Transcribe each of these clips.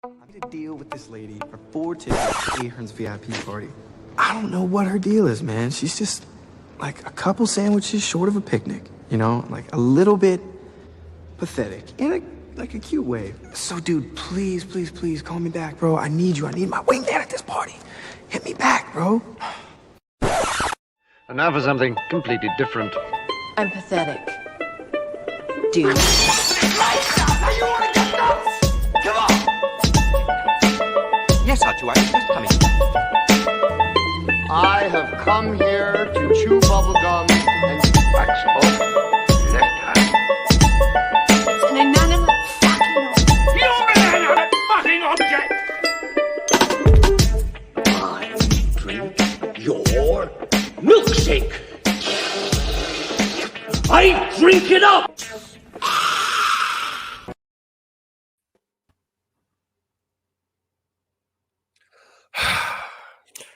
I made a deal with this lady for 4 tickets to Ahern's VIP party. I don't know what her deal is, man. She's just like a couple sandwiches short of a picnic, you know? Like a little bit pathetic in a cute way. So, dude, please, please, please call me back, bro. I need you. I need my wingman at this party. Hit me back, bro. And now for something completely different. I'm pathetic. Dude. Lights out! Now you wanna get nuts? Come on! Yes, Archie, I was just coming. I have come here to chew bubblegum and wax off left hand. It's an inanimate fucking object. You're an inanimate fucking object! I drink your milkshake. I drink it up.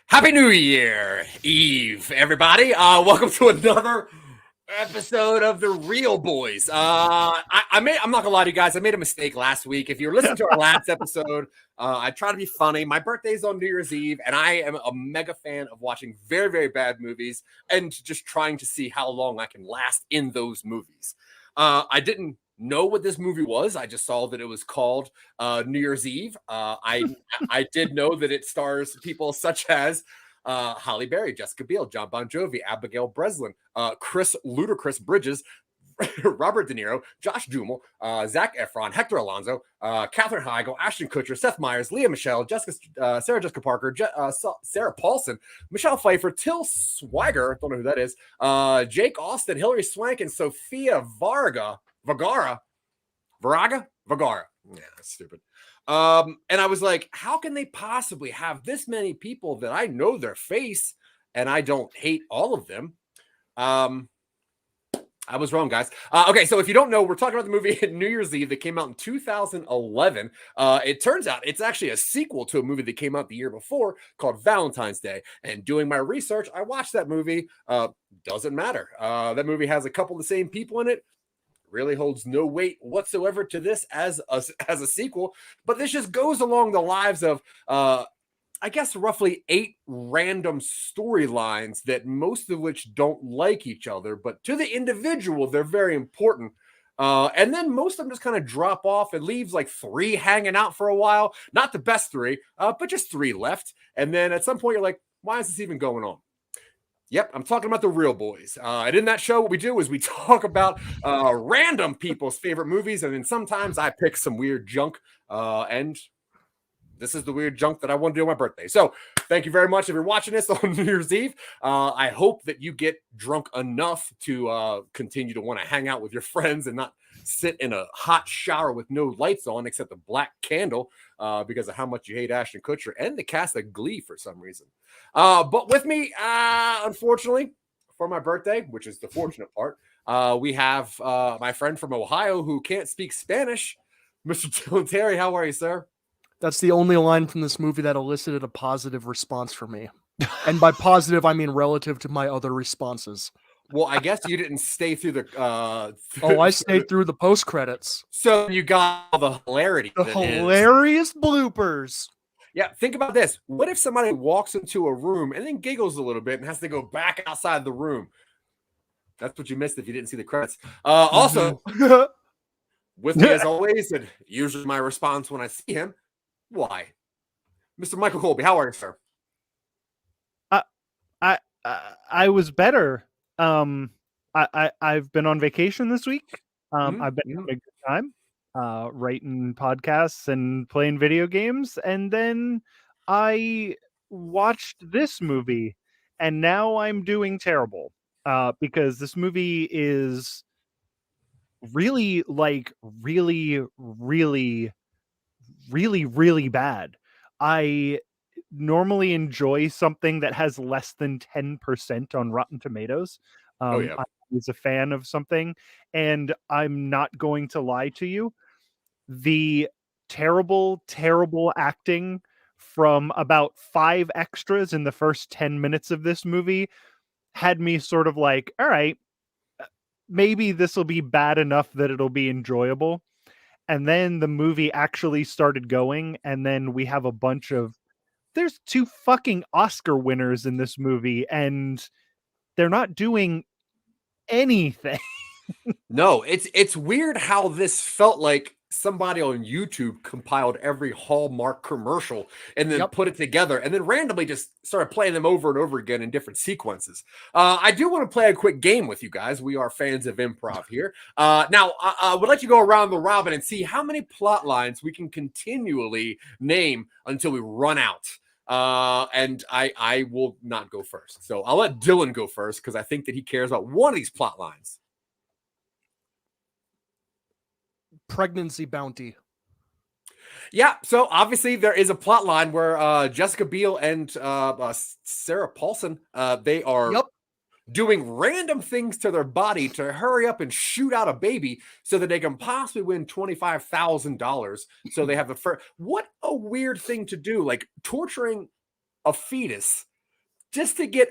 Happy New Year Eve, everybody. Welcome to another episode of The Real Boys. I'm not gonna lie to you guys, I made a mistake last week. If you're listening to our last episode, I try to be funny. My birthday's on New Year's Eve, and I am a mega fan of watching very, very bad movies and just trying to see how long I can last in those movies. I didn't know what this movie was. I just saw that it was called New Year's Eve. I did know that it stars people such as Halle Berry, Jessica Biel, John Bon Jovi, Abigail Breslin, Chris Ludacris Bridges, Robert De Niro, Josh Duhamel, Zack Efron, Héctor Elizondo, Katherine Heigl, Ashton Kutcher, Seth Meyers, Michele, Sarah Jessica Parker, Sarah Paulson, Michele Pfeiffer, Till Schweiger, don't know who that is, Jake Austin, Hilary, Swank, and Sofía Vergara. Yeah, that's stupid. And I was like, how can they possibly have this many people that I know their face and I don't hate all of them? I was wrong, guys. Okay, so if you don't know, we're talking about the movie New Year's Eve that came out in 2011. It turns out it's actually a sequel to a movie that came out the year before called Valentine's Day. And doing my research, I watched that movie. Doesn't matter. That movie has a couple of the same people in it. Really holds no weight whatsoever to this as a sequel. But this just goes along the lives of I guess roughly 8 random storylines that most of which don't like each other, but to the individual, they're very important. And then most of them just kind of drop off and leaves like 3 hanging out for a while. Not the best 3, but just 3 left. And then at some point you're like, why is this even going on? Yep, I'm talking about The Real Boys. And in that show, what we do is we talk about random people's favorite movies. And then sometimes I pick some weird junk and this is the weird junk that I want to do on my birthday. So thank you very much if you're watching this on New Year's Eve. I hope that you get drunk enough to continue to want to hang out with your friends and not sit in a hot shower with no lights on except a black candle because of how much you hate Ashton Kutcher and the cast of Glee for some reason. But with me, unfortunately, for my birthday, which is the fortunate part, we have my friend from Ohio who can't speak Spanish, Mr. Dylan Terry. How are you, sir? That's the only line from this movie that elicited a positive response from me. And by positive, I mean relative to my other responses. Well, I guess you didn't stay through the... I stayed through the post-credits. So you got all the hilarity. The hilarious bloopers. Yeah, think about this. What if somebody walks into a room and then giggles a little bit and has to go back outside the room? That's what you missed if you didn't see the credits. Also, with me as always, and usually my response when I see him, why? Mr. Michael Colby, how are you, sir? I was better. I've been on vacation this week. I've been having a good time writing podcasts and playing video games, and then I watched this movie, and now I'm doing terrible because this movie is really really bad. I normally enjoy something that has less than 10% on Rotten Tomatoes. I'm always a fan of something, and I'm not going to lie to you. The terrible acting from about 5 extras in the first 10 minutes of this movie had me sort of like, all right, maybe this will be bad enough that it'll be enjoyable. and then the movie actually started going, and then we have a bunch of there's 2 fucking Oscar winners in this movie, and they're not doing anything. No, it's weird how this felt like somebody on YouTube compiled every Hallmark commercial and then put it together and then randomly just started playing them over and over again in different sequences. I do want to play a quick game with you guys. We are fans of improv here. Now, I would like to go around the robin and see how many plot lines we can continually name until we run out. And I will not go first. So I'll let Dylan go first because I think that he cares about one of these plot lines. Pregnancy bounty. Yeah, so obviously there is a plot line where Jessica Biel and Sarah Paulson, they are doing random things to their body to hurry up and shoot out a baby so that they can possibly win $25,000. So they have the first. What a weird thing to do, like torturing a fetus just to get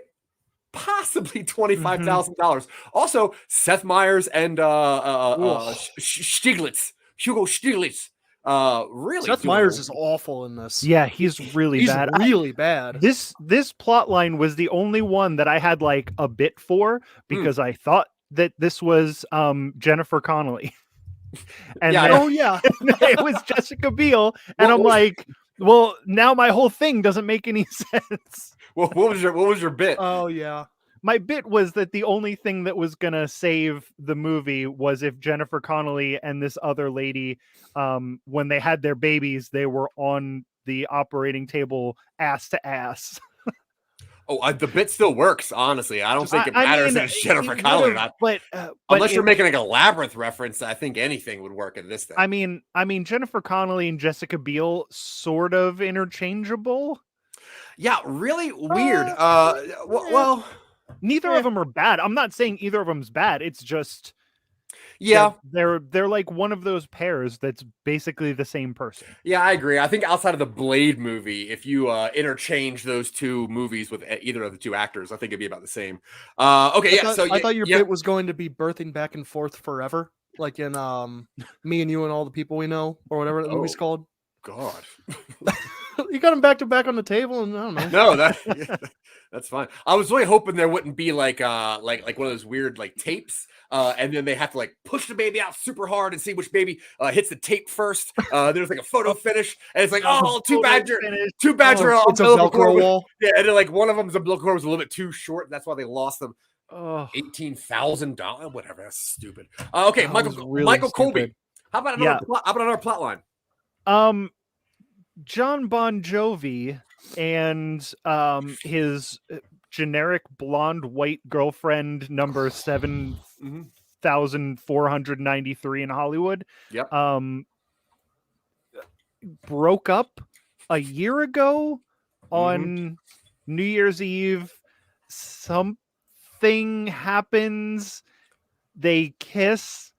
possibly $25,000. Also, Seth Meyers and Stiglitz, Hugo Stiglitz, really. Seth Meyers is awful in this. Yeah, he's really bad. Really bad. This plot line was the only one that I had like a bit for because I thought that this was Jennifer Connelly. And it was Jessica Biel, and I'm like, well, now my whole thing doesn't make any sense. Well, what was your bit? Oh yeah. My bit was that the only thing that was gonna save the movie was if Jennifer Connelly and this other lady, when they had their babies, they were on the operating table ass to ass. The bit still works, honestly. I don't think it matters that it's Jennifer Connelly or not. But unless you're making like a Labyrinth reference, I think anything would work in this thing. I mean, Jennifer Connelly and Jessica Biel sort of interchangeable. Yeah, really weird. Well, neither of them are bad. I'm not saying either of them's bad. It's just they're like one of those pairs that's basically the same person. Yeah, I agree. I think outside of the Blade movie, if you interchange those two movies with either of the two actors, I think it'd be about the same. Okay, I thought your bit was going to be birthing back and forth forever, like in Me and You and All the People We Know, or whatever the movie's called. God. You got them back to back on the table, and I don't know. No, that's fine. I was really hoping there wouldn't be like one of those weird like tapes, and then they have to like push the baby out super hard and see which baby hits the tape first. There's like a photo finish, and it's like, too bad you're it's a Velcro wall. Yeah, and then like one of them's umbilical cord was a little bit too short. That's why they lost them. $18,000, whatever. That's stupid. Okay, Michael Colby. How about another plot line? John Bon Jovi and his generic blonde white girlfriend number 7,493 in Hollywood. Yep. Broke up a year ago on New Year's Eve. Something happens. They kiss,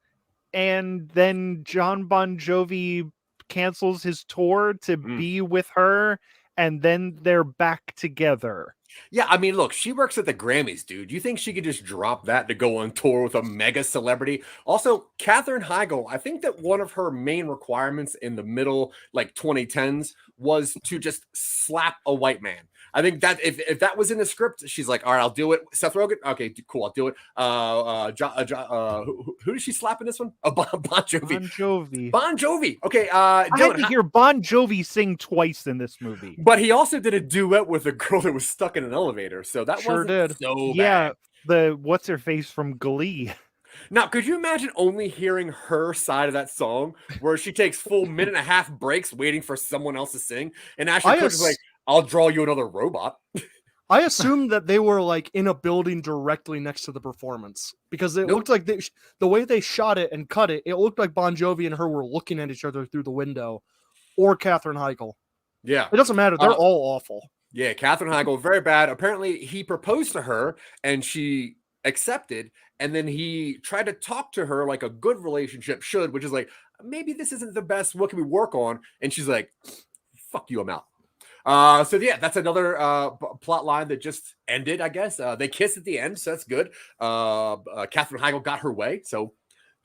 and then John Bon Jovi cancels his tour to be with her, and then they're back together. Yeah, I mean, look, she works at the Grammys, dude. You think she could just drop that to go on tour with a mega celebrity? Also, Katherine Heigl, I think that one of her main requirements in the middle, like 2010s, was to just slap a white man. I think that if that was in the script, she's like, all right, I'll do it. Seth Rogen? Okay, cool, I'll do it. Who did she slap in this one? Bon Jovi. Bon Jovi. Okay. I had to hear Bon Jovi sing twice in this movie. But he also did a duet with a girl that was stuck in an elevator. So that wasn't so bad. Yeah, the what's-her-face from Glee. Now, could you imagine only hearing her side of that song where she takes full minute and a half breaks waiting for someone else to sing? And Ashton Kutcher's like, I'll draw you another robot. I assumed that they were like in a building directly next to the performance because it looked like the way they shot it and cut it, it looked like Bon Jovi and her were looking at each other through the window, or Katherine Heigl. Yeah. It doesn't matter. They're all awful. Yeah, Katherine Heigl, very bad. Apparently, he proposed to her and she accepted, and then he tried to talk to her like a good relationship should, which is like, maybe this isn't the best. What can we work on? And she's like, fuck you, I'm out. So yeah, that's another plot line that just ended, I guess. They kiss at the end, so that's good. Katherine Heigl got her way, so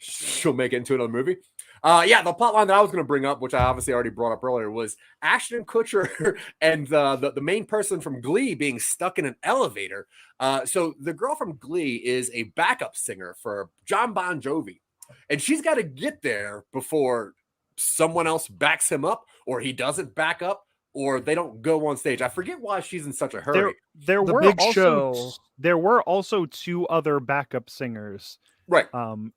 she'll make it into another movie. The plot line that I was going to bring up, which I obviously already brought up earlier, was Ashton and Kutcher and the main person from Glee being stuck in an elevator. So the girl from Glee is a backup singer for John Bon Jovi, and she's got to get there before someone else backs him up, or he doesn't back up, or they don't go on stage. I forget why she's in such a hurry. There were also two other backup singers, right?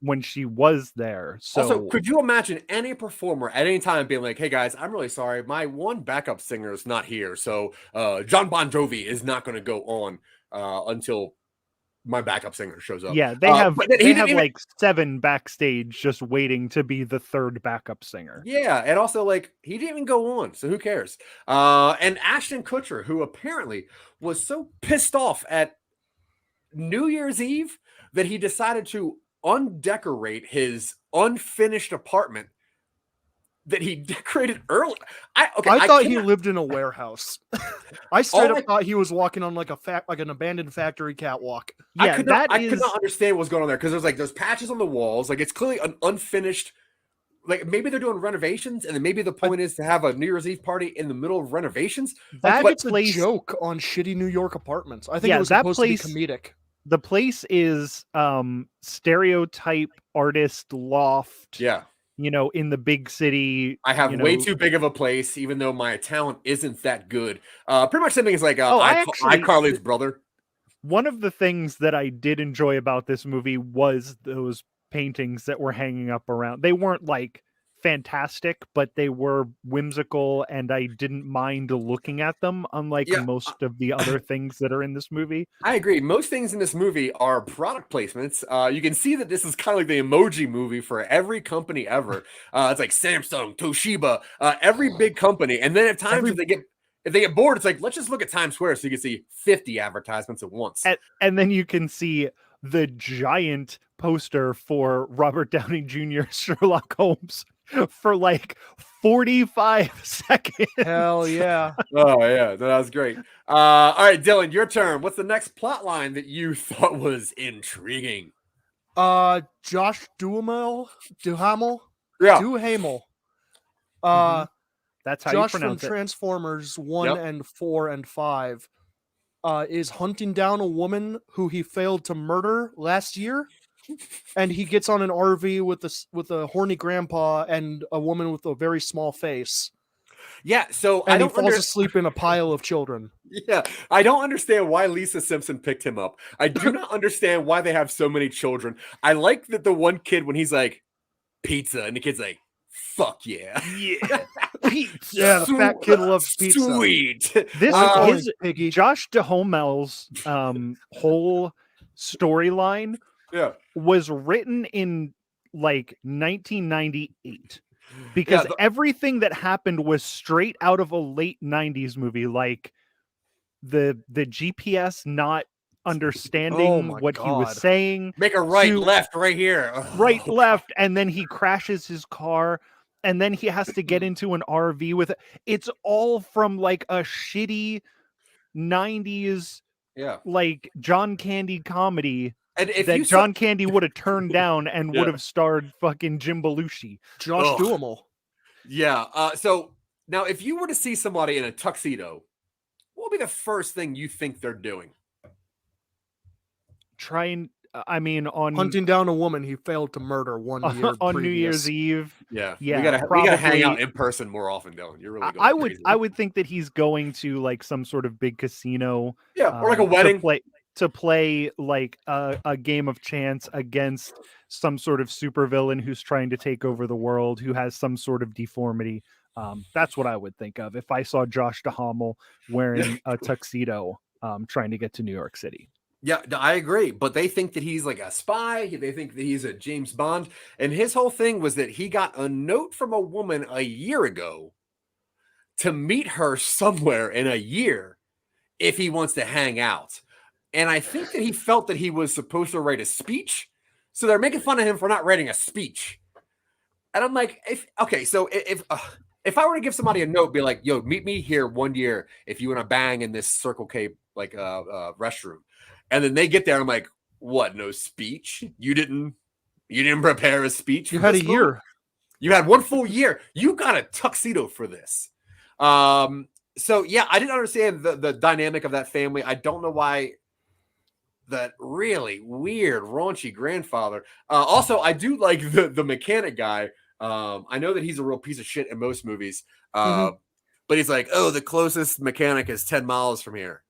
When she was there. So also, could you imagine any performer at any time being like, "Hey guys, I'm really sorry, my one backup singer is not here, so John Bon Jovi is not going to go on until my backup singer shows up." Yeah, they have like 7 backstage just waiting to be the third backup singer. Yeah, and also like he didn't even go on, so who cares? And Ashton Kutcher, who apparently was so pissed off at New Year's Eve that he decided to undecorate his unfinished apartment that he decorated early. I thought he lived in a warehouse. I straight up thought he was walking on like an abandoned factory catwalk. Yeah, I could not understand what's going on there, because there's patches on the walls. Like, it's clearly an unfinished. Like, maybe they're doing renovations, and then maybe the point is to have a New Year's Eve party in the middle of renovations. It's a joke on shitty New York apartments. I think it was supposed to be comedic. The place is stereotype artist loft. Yeah. In the big city. I have way too big of a place, even though my talent isn't that good. Pretty much something is like iCarly's brother. One of the things that I did enjoy about this movie was those paintings that were hanging up around. They weren't like fantastic, but they were whimsical, and I didn't mind looking at them, unlike most of the other things that are in this movie. I agree. Most things in this movie are product placements. You can see that this is kind of like the emoji movie for every company ever. It's like Samsung, Toshiba, every big company. And then at times if they get bored, it's like, let's just look at Times Square so you can see 50 advertisements at once. And then you can see the giant poster for Robert Downey Jr. Sherlock Holmes for like 45 seconds. Hell yeah. Oh yeah, that was great. All right, Dylan, your turn. What's the next plot line that you thought was intriguing? Josh Duhamel. Yeah. Duhamel. That's how Josh you pronounce from it. Transformers 1 and 4 and 5 is hunting down a woman who he failed to murder last year. And he gets on an RV with a horny grandpa and a woman with a very small face. Yeah, so he falls asleep in a pile of children. Yeah, I don't understand why Lisa Simpson picked him up. I do not understand why they have so many children. I like that the one kid, when he's like, pizza, and the kid's like, fuck yeah. Yeah. Pizza. Yeah, the fat kid loves pizza. Sweet. This is Josh Duhamel's whole storyline was written in like 1998, because everything that happened was straight out of a late 90s movie, like the GPS not understanding what he was saying. Make a left right here. Right, left, and then he crashes his car, and then he has to get into an RV with it. It's all from like a shitty 90s like John Candy comedy. And if John Candy would have turned down and would have starred fucking Jim Belushi. Josh Duhamel. Yeah. So now if you were to see somebody in a tuxedo, what would be the first thing you think they're doing? Hunting down a woman he failed to murder 1 year on previous. New Year's Eve. Yeah. We gotta hang out in person more often, Dylan. You're really going I would think that he's going to like some sort of big casino. Yeah, or like a wedding. To play like a game of chance against some sort of supervillain who's trying to take over the world, who has some sort of deformity. That's what I would think of if I saw Josh Duhamel wearing a tuxedo trying to get to New York City. Yeah, I agree. But they think that he's like a spy. They think that he's a James Bond. And his whole thing was that he got a note from a woman a year ago to meet her somewhere in a year if he wants to hang out. And I think that he felt that he was supposed to write a speech. So they're making fun of him for not writing a speech. And I'm like, if I were to give somebody a note, be like, yo, meet me here 1 year if you want to bang in this Circle K restroom. And then they get there, I'm like, what, no speech? You didn't You didn't prepare a speech. You had a year. You had 1 full year. You got a tuxedo for this. So yeah, I didn't understand the dynamic of that family. I don't know why that really weird, raunchy grandfather. Also, I do like the mechanic guy. I know that he's a real piece of shit in most movies. But he's like, oh, the closest mechanic is 10 miles from here.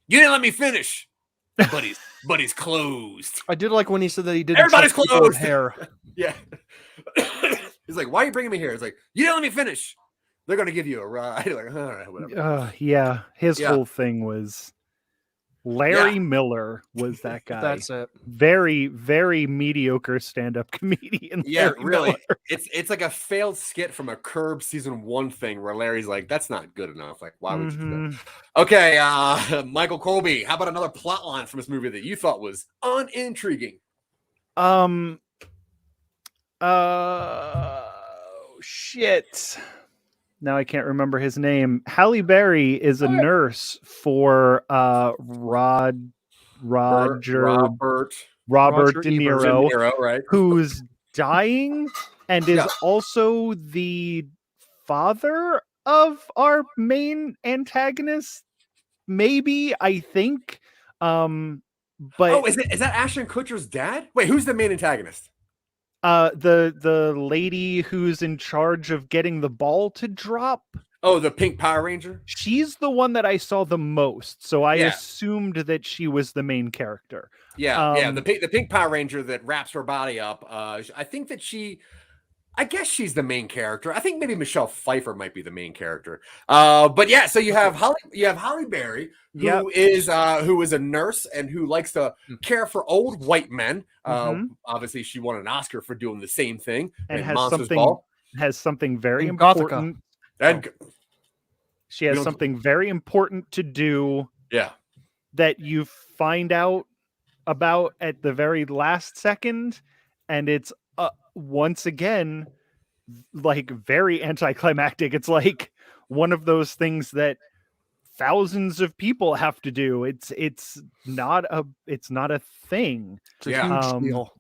You didn't let me finish. But he's closed. I did like when he said that he didn't. Everybody's closed. Hair. Yeah. He's like, why are you bringing me here? It's like, you didn't let me finish. They're gonna give you a ride. Like, all right, whatever. Yeah. His whole thing was Larry Miller was that guy. That's it. Very, very mediocre stand-up comedian. Yeah, Larry really. Miller. It's like a failed skit from a Curb season 1 thing where Larry's like, that's not good enough. Like, why would you do that? Okay, Michael Colby, how about another plot line from this movie that you thought was unintriguing? Shit. Now I can't remember his name. Halle Berry is a nurse for Robert De Niro, right? Who's dying and is also the father of our main antagonist. Maybe, I think. But is that Ashton Kutcher's dad? Wait, who's the main antagonist? The lady who's in charge of getting the ball to drop. Oh, the pink Power Ranger? She's the one that I saw the most, so I assumed that she was the main character. Yeah, the pink Power Ranger that wraps her body up. I think that I guess she's the main character. I think maybe Michelle Pfeiffer might be the main character. But yeah, so you have Halle Berry, who is a nurse and who likes to care for old white men. Obviously, she won an Oscar for doing the same thing. And has something very important. And she has something very important to do. Yeah, that you find out about at the very last second, and it's once again like very anticlimactic. It's like one of those things that thousands of people have to do. It's not a thing. It's a huge deal.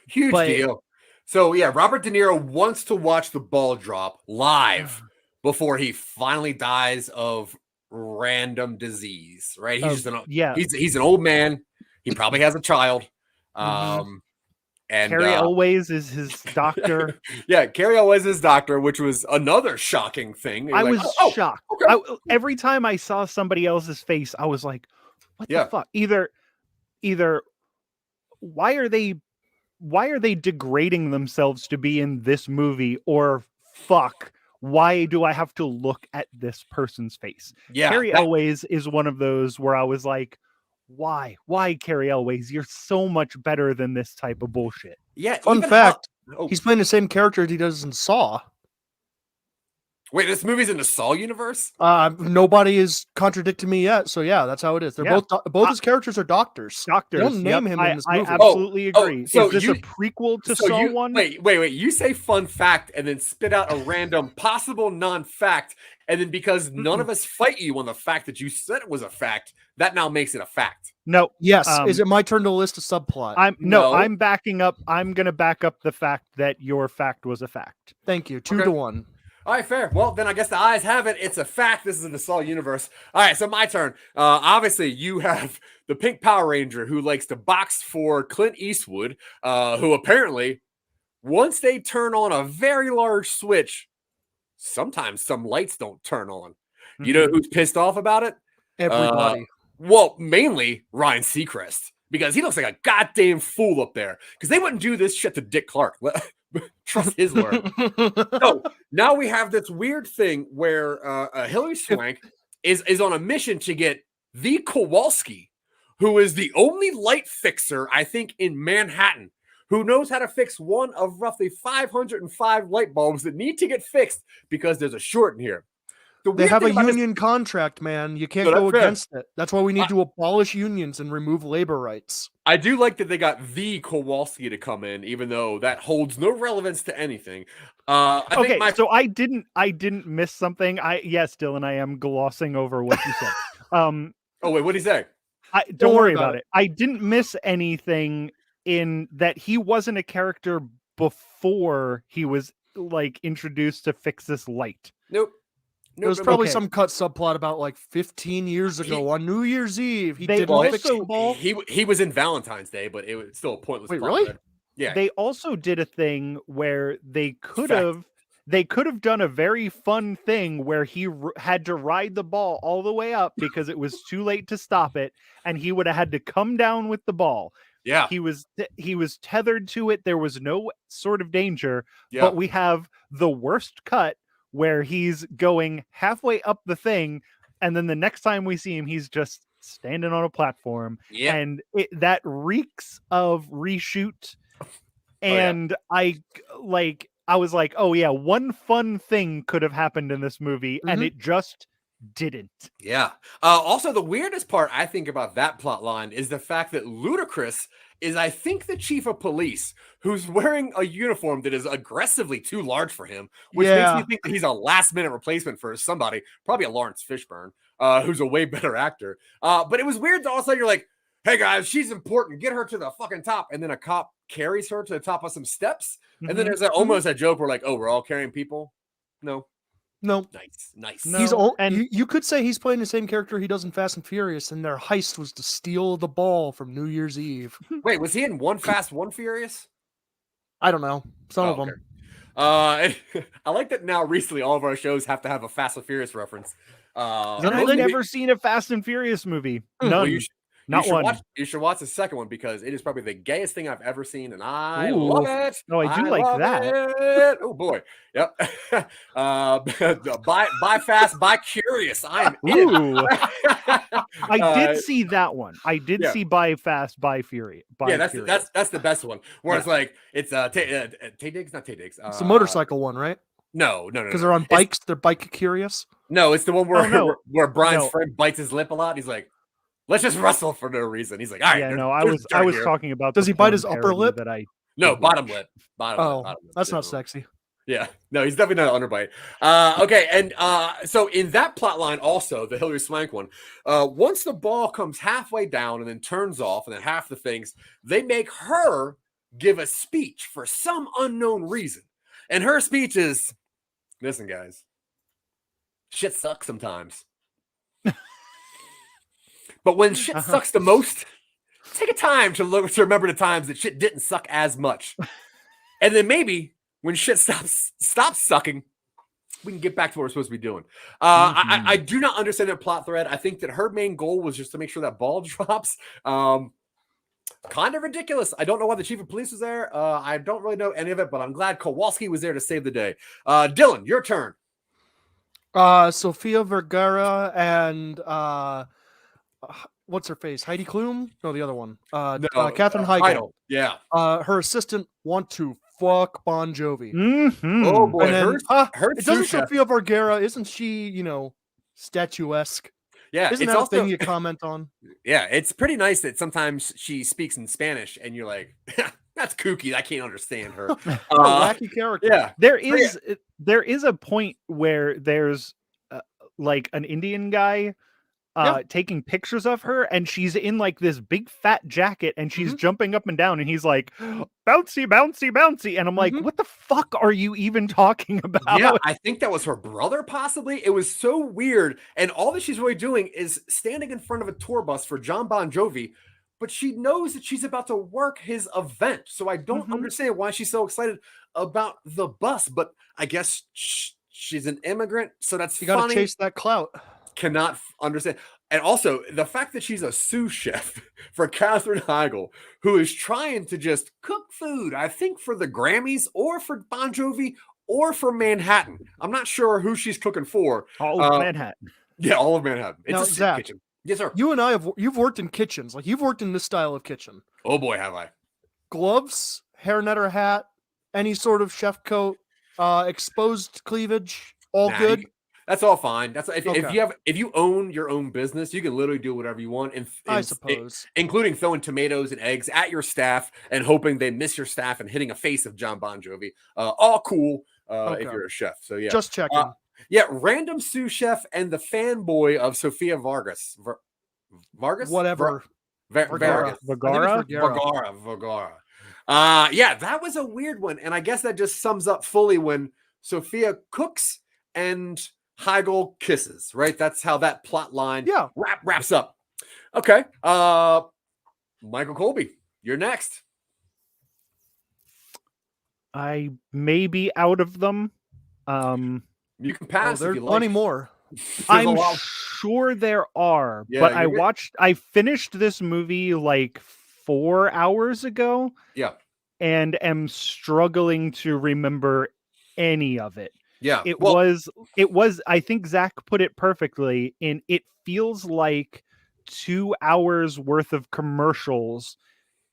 Huge deal. So yeah, Robert De Niro wants to watch the ball drop live before he finally dies of random disease, right? He's he's an old man. He probably has a child. And Carrie Elways is his doctor. Yeah, Carrie Elways is his doctor, which was another shocking thing. I was shocked. Okay. Every time I saw somebody else's face, I was like, what the fuck? Either why are they degrading themselves to be in this movie, or fuck, why do I have to look at this person's face? Yeah, Carrie Elways is one of those where I was like, why Carrie Elways? You're so much better than this type of bullshit. Yeah. Fun fact, he's playing the same character he does in Saw. Wait, this movie's in the Saw universe? Nobody is contradicting me yet, so yeah, that's how it is. They're both his characters are doctors. They don't name him in this movie. I absolutely agree. So is this a prequel to Saw 1? Wait. You say fun fact and then spit out a random possible non-fact, and then because none of us fight you on the fact that you said it was a fact, that now makes it a fact. No. Yes. Is it my turn to list a subplot? I'm backing up. I'm going to back up the fact that your fact was a fact. Thank you. 2-1. All right, fair. Well, then I guess the eyes have it. It's a fact. This is in the Saw universe. All right, so my turn. Obviously, you have the pink Power Ranger who likes to box for Clint Eastwood, who apparently, once they turn on a very large switch, sometimes some lights don't turn on. You know who's pissed off about it? Everybody. Well, mainly Ryan Seacrest, because he looks like a goddamn fool up there. Because they wouldn't do this shit to Dick Clark. Trust his word. So now we have this weird thing where Hilary Swank is on a mission to get the Kowalski, who is the only light fixer, I think, in Manhattan, who knows how to fix one of roughly 505 light bulbs that need to get fixed because there's a short in here. They have a union contract, man. You can't go against it. That's why we need to abolish unions and remove labor rights. I do like that they got the Kowalski to come in, even though that holds no relevance to anything. So I didn't miss something. Yes, Dylan, I am glossing over what you said. Oh wait, what did he say? Don't worry about it. I didn't miss anything in that he wasn't a character before he was like introduced to fix this light. Nope. There was probably some cut subplot about like 15 years ago on New Year's Eve. He didn't fix the ball. He was in Valentine's Day, but it was still a pointless. Wait, plot really? thread. Yeah. They also did a thing where they could have done a very fun thing where he had to ride the ball all the way up because it was too late to stop it, and he would have had to come down with the ball. Yeah. He was tethered to it. There was no sort of danger, Yeah. but we have the worst cut where he's going halfway up the thing, and then the next time we see him, he's just standing on a platform. Yeah. And that reeks of reshoot. And I was like, oh yeah, one fun thing could have happened in this movie, and it just didn't. Yeah. Also, the weirdest part I think about that plot line is the fact that Ludacris is, I think, the chief of police who's wearing a uniform that is aggressively too large for him, which makes me think that he's a last-minute replacement for somebody, probably a Lawrence Fishburne, who's a way better actor. But it was weird that all of a sudden you're like, hey guys, she's important, get her to the fucking top, and then a cop carries her to the top of some steps, and then there's almost a joke where like, oh, we're all carrying people. No. Nice. No, you could say he's playing the same character he does in Fast and Furious, and their heist was to steal the ball from New Year's Eve. Wait, was he in One Fast, One Furious? I don't know. Some of them. I like that now recently all of our shows have to have a Fast and Furious reference. I've never seen a Fast and Furious movie. None. Well, Not one. You should watch the second one because it is probably the gayest thing I've ever seen, and I love it. No, I do like that. It. Oh boy, yep. Buy fast, buy curious. I am in. I did see that one. I did see Buy Fast, Buy Fury. That's the best one. Where it's like it's Tay Diggs, not Tay Diggs. It's the motorcycle one, right? No. Because they're on bikes. They're bike curious. No, it's the one where Brian's friend bites his lip a lot. He's like, let's just wrestle for no reason. He's like, all right. Yeah, no, I was talking about. Does he bite his upper lip? Bottom lip. Bottom lip. That's not sexy. Yeah, no, he's definitely not an underbite. Okay, and so in that plot line, also the Hilary Swank one, once the ball comes halfway down and then turns off, and then half the things, they make her give a speech for some unknown reason, and her speech is, "Listen, guys, shit sucks sometimes." But when shit sucks the most, take a time to remember the times that shit didn't suck as much. And then maybe when shit stops sucking, we can get back to what we're supposed to be doing. I do not understand that plot thread. I think that her main goal was just to make sure that ball drops. Kind of ridiculous. I don't know why the chief of police was there. I don't really know any of it, but I'm glad Kowalski was there to save the day. Dylan, your turn. Sofía Vergara and what's her face? Heidi Klum? No, the other one. Katherine Heigl. Yeah. Her assistant want to fuck Bon Jovi. Mm-hmm. Oh boy, and then, doesn't chef. Sofía Vergara? Isn't she, statuesque? Yeah, isn't that a thing you comment on? Yeah, it's pretty nice that sometimes she speaks in Spanish, and you're like, that's kooky. I can't understand her. Wacky character. Yeah, there is a point where there's like an Indian guy taking pictures of her, and she's in like this big fat jacket, and she's jumping up and down, and he's like, bouncy, bouncy, bouncy, and I'm like, what the fuck are you even talking about? Yeah, I think that was her brother, possibly. It was so weird, and all that she's really doing is standing in front of a tour bus for John Bon Jovi, but she knows that she's about to work his event, so I don't understand why she's so excited about the bus, but I guess she's an immigrant, so that's you gotta chase that clout. Cannot understand. And also the fact that she's a sous chef for Katherine Heigl, who is trying to just cook food, I think for the Grammys or for Bon Jovi or for Manhattan. I'm not sure who she's cooking for. All of Manhattan. Yeah, all of Manhattan. It's now, a Zach, kitchen. Yes, sir. You and I you've worked in kitchens. Like you've worked in this style of kitchen. Oh boy, have I. Gloves, hairnet or hat, any sort of chef coat, exposed cleavage, all good. That's all fine. That's if you own your own business, you can literally do whatever you want. And I suppose, including throwing tomatoes and eggs at your staff and hoping they miss your staff and hitting a face of John Bon Jovi. All cool if you're a chef. So yeah, just checking. Random sous chef and the fanboy of Sofía Vargas. Vargas, whatever. Vergara. Vergara. Yeah, that was a weird one. And I guess that just sums up fully when Sofía cooks and Heigl kisses, right? That's how that plot line wraps up. Okay. Michael Colby, you're next. I may be out of them. You can pass. There's if you plenty like. more. I'm sure there are, but I finished this movie like 4 hours ago. Yeah. And am struggling to remember any of it. Yeah. It was, I think Zack put it perfectly it feels like 2 hours worth of commercials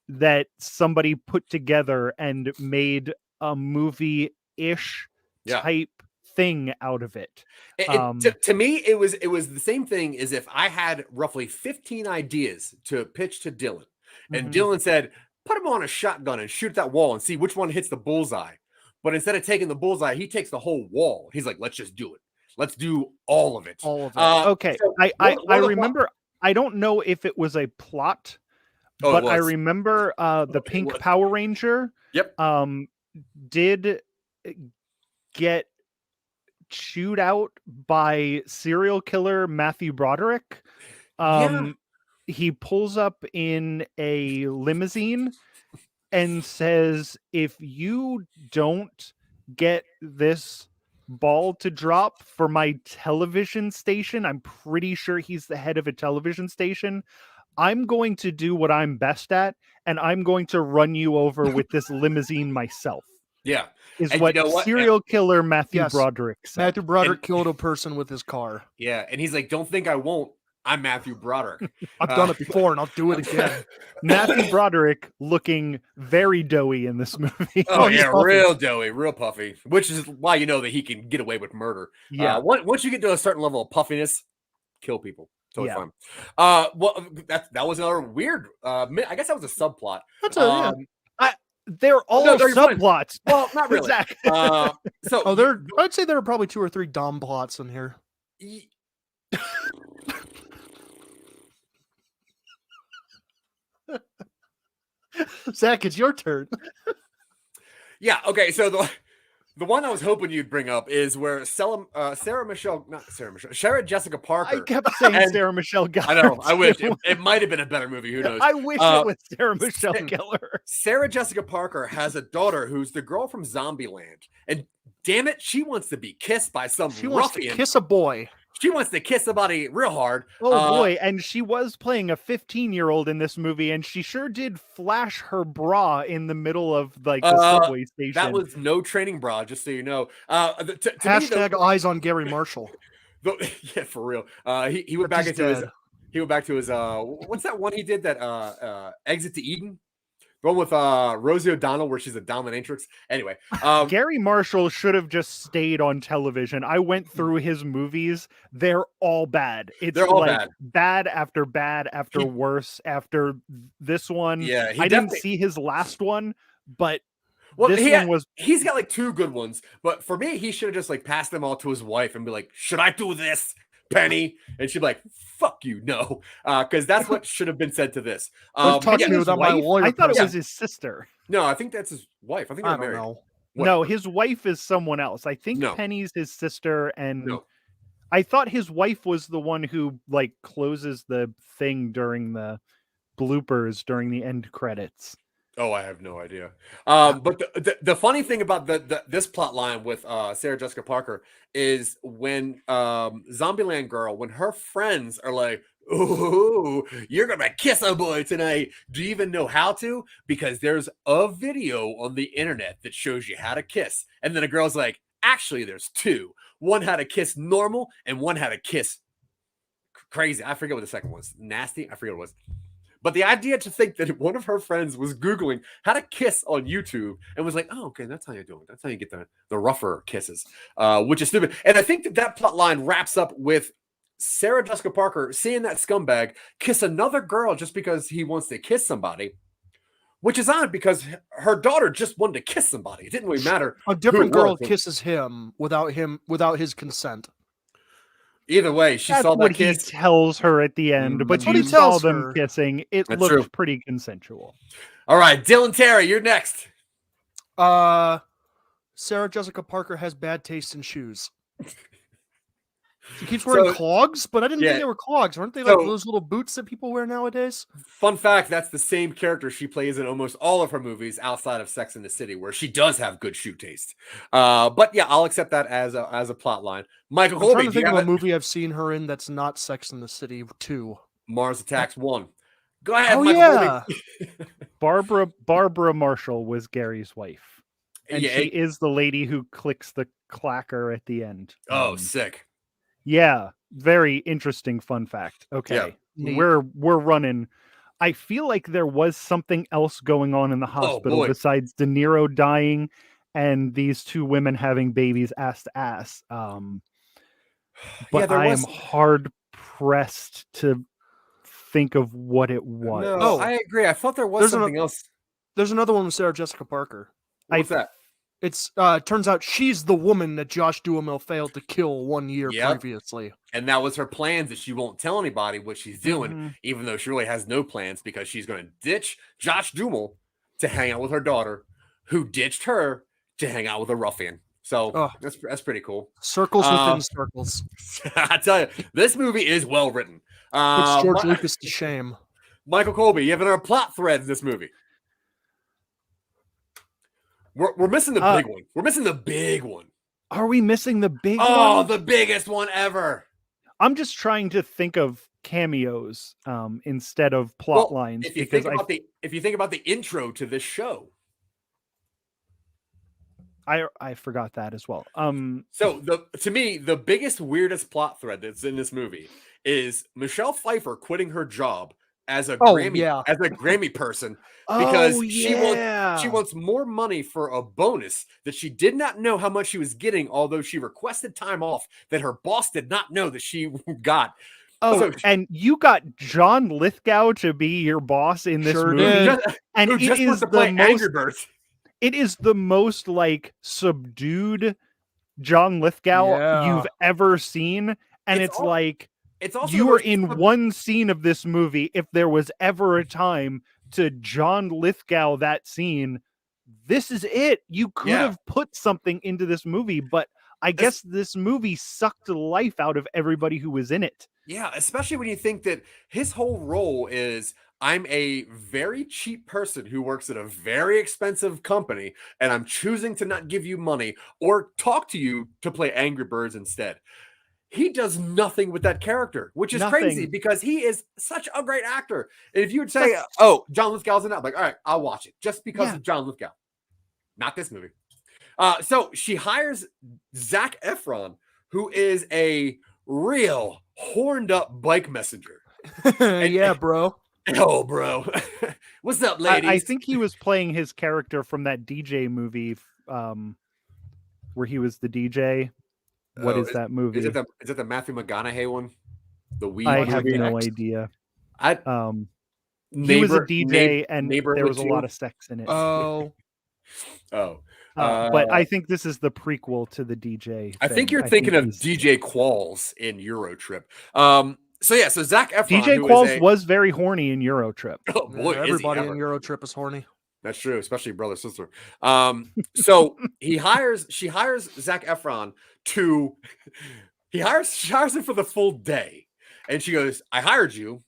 that somebody put together and made a movie-ish type thing out of it. To me, it was the same thing as if I had roughly 15 ideas to pitch to Dylan. And Dylan said, put him on a shotgun and shoot that wall and see which one hits the bullseye. But instead of taking the bullseye, he takes the whole wall. He's like, let's just do it. Let's do all of it. Okay. So I remember, I don't know if it was a plot, but I remember the Pink Power Ranger did get chewed out by serial killer Matthew Broderick. He pulls up in a limousine and says, if you don't get this ball to drop for my television station, I'm pretty sure he's the head of a television station, I'm going to do what I'm best at, and I'm going to run you over with this limousine myself. Yeah. Is what serial killer Matthew Broderick said. Matthew Broderick killed a person with his car. Yeah. And he's like, don't think I won't. I'm Matthew Broderick. I've done it before, and I'll do it again. Matthew Broderick looking very doughy in this movie. Oh, yeah, real doughy, real puffy, which is why you know that he can get away with murder. Yeah. Once you get to a certain level of puffiness, kill people. Totally fine. Well, that was another weird. I guess that was a subplot. They're all subplots. Well, not really. I'd say there are probably 2 or 3 dumb plots in here. Zack, it's your turn. Yeah. Okay. So the one I was hoping you'd bring up is where Sarah Jessica Parker. I kept saying Sarah Michelle Gellar. I know. I wish it might have been a better movie. Who knows? I wish it was Sarah Michelle Gellar. Sarah Jessica Parker has a daughter who's the girl from Zombieland, and damn it, she wants to be kissed by some ruffian. Wants to kiss a boy. She wants to kiss somebody real hard. Oh boy, and she was playing a 15-year-old in this movie, and she sure did flash her bra in the middle of like the subway station. That was no training bra, just so you know. Hashtag eyes on Garry Marshall. Yeah, for real. He went back into his. He went back to his. What's that one he did? That Exit to Eden. The one with Rosie O'Donnell where she's a dominatrix. Anyway. Garry Marshall should have just stayed on television. I went through his movies. They're all bad. They're all like bad after bad after worse after this one. Yeah. I didn't see his last one, but he's got like 2 good ones. But for me, he should have just like passed them all to his wife and be like, should I do this, Penny? And she'd be like, fuck you, no. Because that's what should have been said to this. Talk to me without my lawyer. I thought it was his sister. No, I think that's his wife. I think they're married. Know. No, his wife is someone else. I think Penny's his sister, and I thought his wife was the one who like closes the thing during the bloopers during the end credits. Oh, I have no idea. But the funny thing about this plot line with Sarah Jessica Parker is when Zombieland girl, when her friends are like, "Ooh, you're gonna kiss a boy tonight. Do you even know how to?" Because there's a video on the internet that shows you how to kiss, and then a girl's like, "Actually, there's 2. One how to kiss normal, and one how to kiss crazy." I forget what the second was. Nasty. I forget what it was. But the idea to think that one of her friends was Googling how to kiss on YouTube and was like, oh, okay, that's how you do it. That's how you get the rougher kisses, which is stupid. And I think that plot line wraps up with Sarah Jessica Parker seeing that scumbag kiss another girl just because he wants to kiss somebody, which is odd because her daughter just wanted to kiss somebody. It didn't really matter. A different girl kisses him without his consent. Either way, she That's saw that what kiss. he tells her at the end, but That's what you he saw tells them her. kissing. It That's looked true. pretty consensual. All right, Dylan Terry, you're next. Sarah Jessica Parker has bad taste in shoes. She keeps wearing clogs, but I didn't think they were clogs. Aren't they like those little boots that people wear nowadays? Fun fact, that's the same character she plays in almost all of her movies outside of Sex and the City, where she does have good shoe taste. But yeah, I'll accept that as a plot line. Michael I'm Colby, trying to think of a movie I've seen her in that's not Sex and the City 2. Mars Attacks 1. Go ahead, Oh, Michael yeah. Colby. Barbara Marshall was Gary's wife. And Yeah, she is the lady who clicks the clacker at the end. Oh, sick. Yeah, very interesting fun fact. Okay. Yeah. We're running. I feel like there was something else going on in the hospital besides De Niro dying and these two women having babies ass to ass. But I am hard pressed to think of what it was. No, I agree. I thought there was something else. There's another one with Sarah Jessica Parker. What's that? It's turns out she's the woman that Josh Duhamel failed to kill 1 year previously. And that was her plans, that she won't tell anybody what she's doing, even though she really has no plans, because she's going to ditch Josh Duhamel to hang out with her daughter, who ditched her to hang out with a ruffian. So that's pretty cool. Circles within circles. I tell you, this movie is well written. Puts George Lucas to shame. Michael Colby, you have another plot thread in this movie. We're missing the big one. We're missing the big one. Are we missing the big one? Oh, the biggest one ever. I'm just trying to think of cameos instead of plot lines. If you think about the intro to this show. I forgot that as well. So to me, the biggest, weirdest plot thread that's in this movie is Michele Pfeiffer quitting her job as a Grammy person because she wants more money for a bonus that she did not know how much she was getting, although she requested time off that her boss did not know that she got. And you got John Lithgow to be your boss in this movie, and it is the most. It is the most like subdued John Lithgow you've ever seen, and it's like you were in one scene of this movie. If there was ever a time to John Lithgow that scene, this is it. You could have put something into this movie, but I guess this movie sucked the life out of everybody who was in it. Yeah, especially when you think that his whole role is, I'm a very cheap person who works at a very expensive company, and I'm choosing to not give you money or talk to you to play Angry Birds instead. He does nothing with that character, which is crazy because he is such a great actor. And if you would say, John Lithgow's in that, I'm like, all right, I'll watch it just because of John Lithgow. Not this movie. So she hires Zac Efron, who is a real horned up bike messenger. Bro. Oh, bro. What's up, ladies? I think he was playing his character from that DJ movie where he was the DJ. What is that movie? Is it the Matthew McConaughey one? The weed I have movie? no idea. He was a DJ and there was a lot of sex in it. But I think this is the prequel to the DJ. I think you're thinking of DJ Qualls in Eurotrip. So Zac Efron, DJ Qualls was very horny in Eurotrip. Oh boy, everybody in Eurotrip is horny. That's true, especially brother sister. So she hires Zac Efron she hires him for the full day, and she goes, "I hired you,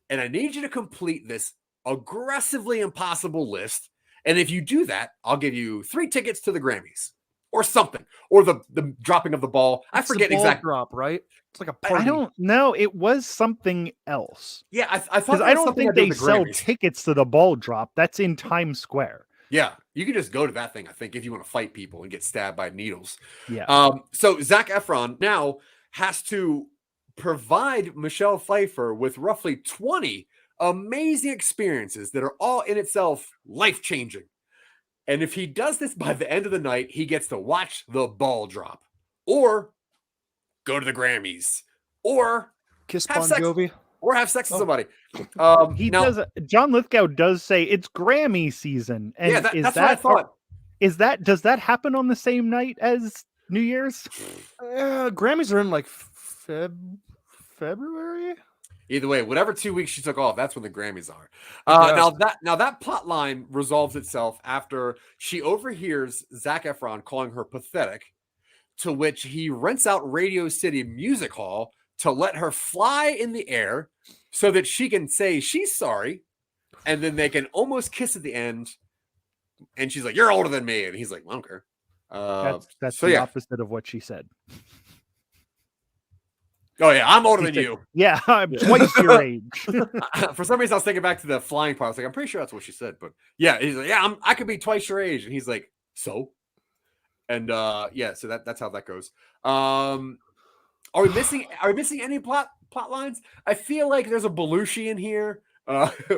and I need you to complete this aggressively impossible list. And if you do that, I'll give you 3 tickets to the Grammys or something, or the dropping of the ball. I forget exactly. Drop, right? It's like a party. I don't know. It was something else. Yeah, I thought. I don't think they sell tickets to the ball drop. That's in Times Square. Yeah, you can just go to that thing, I think, if you want to fight people and get stabbed by needles. Yeah. So Zac Efron now has to provide Michele Pfeiffer with roughly 20 amazing experiences that are all in itself life-changing. And if he does this by the end of the night, he gets to watch the ball drop, or go to the Grammys, or kiss Bon Jovi, or have sex with somebody. John Lithgow does say it's Grammy season, and that's what I thought. Does that happen on the same night as New Year's? Grammys are in like February. Either way, whatever 2 weeks she took off, that's when the Grammys are. Yeah. Now that plot line resolves itself after she overhears Zac Efron calling her pathetic, to which he rents out Radio City Music Hall to let her fly in the air so that she can say she's sorry, and then they can almost kiss at the end. And she's like, "You're older than me," and he's like, "I don't care." That's the opposite of what she said. Oh yeah, I'm older than you. Yeah, I'm twice your age. For some reason, I was thinking back to the flying part. I was like, I'm pretty sure that's what she said. But yeah, he's like, yeah, I could be twice your age, and he's like, so. And yeah, so that's how that goes. Are we missing any plot lines? I feel like there's a Belushi in here.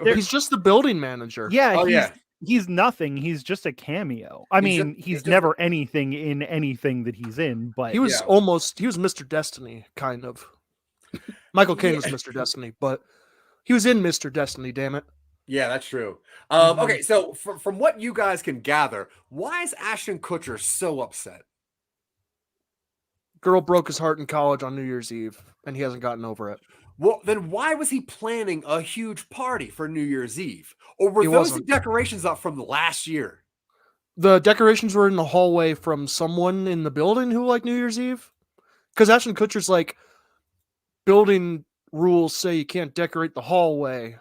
He's just the building manager. Yeah. He's nothing. He's just a cameo. I mean, he's never anything in anything that he's in, but he was Mr. Destiny, kind of. Michael Caine was Mr. Destiny, but he was in Mr. Destiny, damn it. Yeah, that's true. Okay, so from what you guys can gather, why is Ashton Kutcher so upset? Girl broke his heart in college on New Year's Eve, and he hasn't gotten over it. Well, then why was he planning a huge party for New Year's Eve? Or were those the decorations up from the last year? The decorations were in the hallway from someone in the building who liked New Year's Eve. Because Ashton Kutcher's like, building rules say you can't decorate the hallway.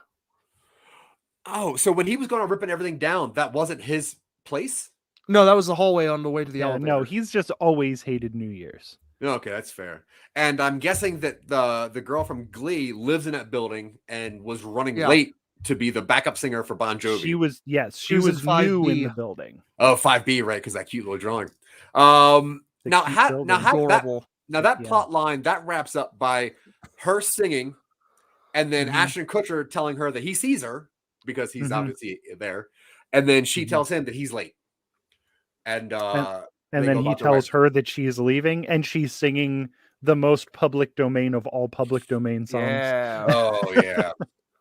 Oh, so when he was going to ripping everything down, that wasn't his place? No, that was the hallway on the way to the elevator. No, he's just always hated New Year's. Okay, that's fair. And I'm guessing that the girl from Glee lives in that building and was running late to be the backup singer for Bon Jovi. She was new in the building. Oh, 5B, right? Because that cute little drawing. Now that plot line that wraps up by her singing, and then Ashton Kutcher telling her that he sees her because he's obviously there, and then she tells him that he's late, and then he tells her that she's leaving, and she's singing the most public domain of all public domain songs. Yeah. Oh yeah.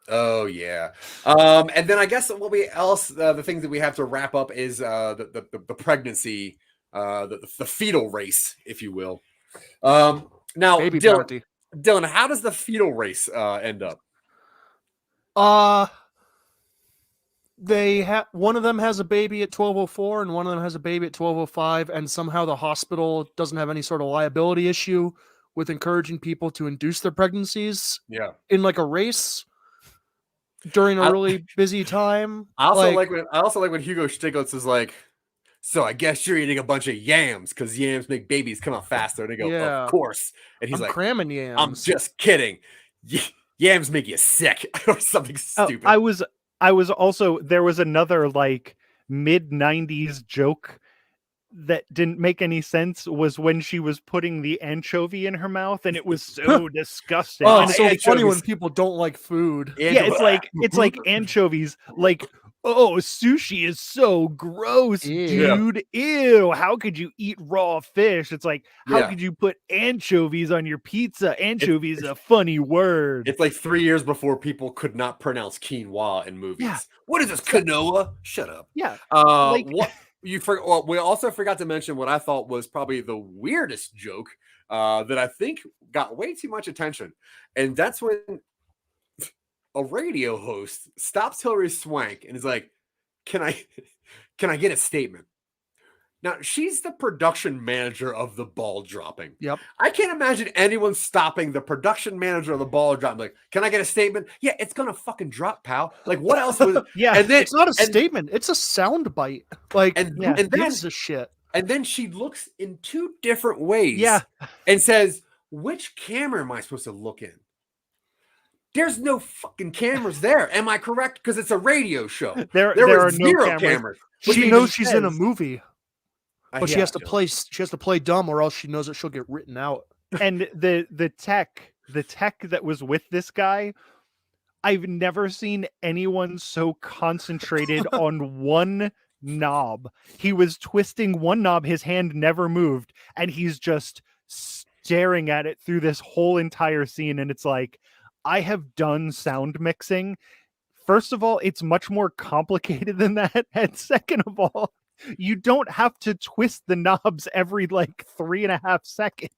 Oh yeah. And then I guess the things that we have to wrap up is the pregnancy, the fetal race, if you will. Now, Baby Dylan, how does the fetal race end up? One of them has a baby at 12:04 and one of them has a baby at 12:05, and somehow the hospital doesn't have any sort of liability issue with encouraging people to induce their pregnancies in like a race during a really busy time. I also like when Hugo Stiglitz is like, so I guess you're eating a bunch of yams because yams make babies come out faster. And they go, of course. And he's like, cramming yams. I'm just kidding. Yams make you sick or something stupid. I was also, there was another like mid-90s joke that didn't make any sense, was when she was putting the anchovy in her mouth, and it was so disgusting. Oh, it's so funny when people don't like food. Yeah, it's like anchovies, like, oh, sushi is so gross, dude. Ew, how could you eat raw fish? It's like, how could you put anchovies on your pizza? Anchovy is a funny word. It's like 3 years before people could not pronounce quinoa in movies. Yeah. What is this, quinoa? Shut up. Yeah. What we also forgot to mention what I thought was probably the weirdest joke that I think got way too much attention. And that's when a radio host stops Hilary Swank and is like, can I get a statement? Now, she's the production manager of the ball dropping. Yep. I can't imagine anyone stopping the production manager of the ball dropping. Like, can I get a statement? Yeah, it's going to fucking drop, pal. Like, what else was Yeah, and then, it's not a statement. It's a sound bite. Like, and then, this is shit. And then she looks in two different ways. Yeah. And says, which camera am I supposed to look in? There's no fucking cameras there. Am I correct? Because it's a radio show. There are no cameras. She knows she's in a movie. But she has to play dumb, or else she knows that she'll get written out. And the tech that was with this guy, I've never seen anyone so concentrated on one knob. He was twisting one knob, his hand never moved, and he's just staring at it through this whole entire scene. And it's like, I have done sound mixing. First of all, it's much more complicated than that. And second of all, you don't have to twist the knobs every like 3.5 seconds.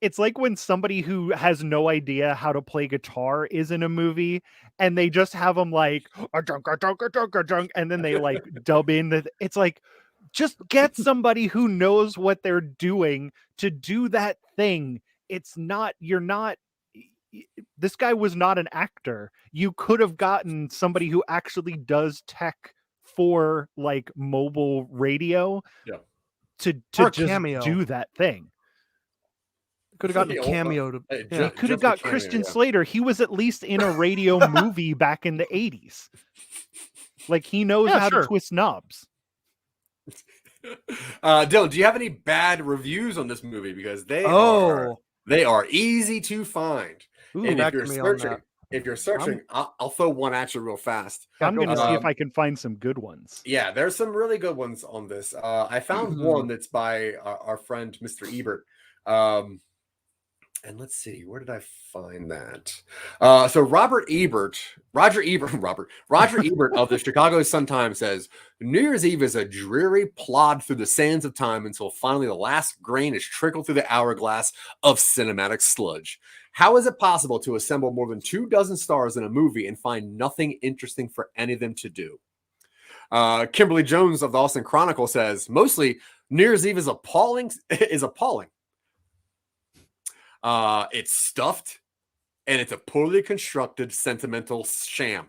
It's like when somebody who has no idea how to play guitar is in a movie and they just have them like a drunk, and then they like dub in it's like, just get somebody who knows what they're doing to do that thing. This guy was not an actor. You could have gotten somebody who actually does tech for like mobile radio to just cameo. do that thing. Could have gotten a cameo. He could have got Christian Slater. He was at least in a radio movie back in the 80s. Like, he knows how to twist knobs. Dylan, do you have any bad reviews on this movie? Because they are easy to find. Ooh, and if you're searching, I'll throw one at you real fast. I'm going to see if I can find some good ones. Yeah, there's some really good ones on this. I found one that's by our friend Mr. Ebert. And let's see, where did I find that? So Roger Ebert of the Chicago Sun-Times says, New Year's Eve is a dreary plod through the sands of time until finally the last grain is trickled through the hourglass of cinematic sludge. How is it possible to assemble more than 24 stars in a movie and find nothing interesting for any of them to do? Kimberly Jones of the Austin Chronicle says, mostly New Year's Eve is appalling. It's stuffed, and it's a poorly constructed sentimental sham,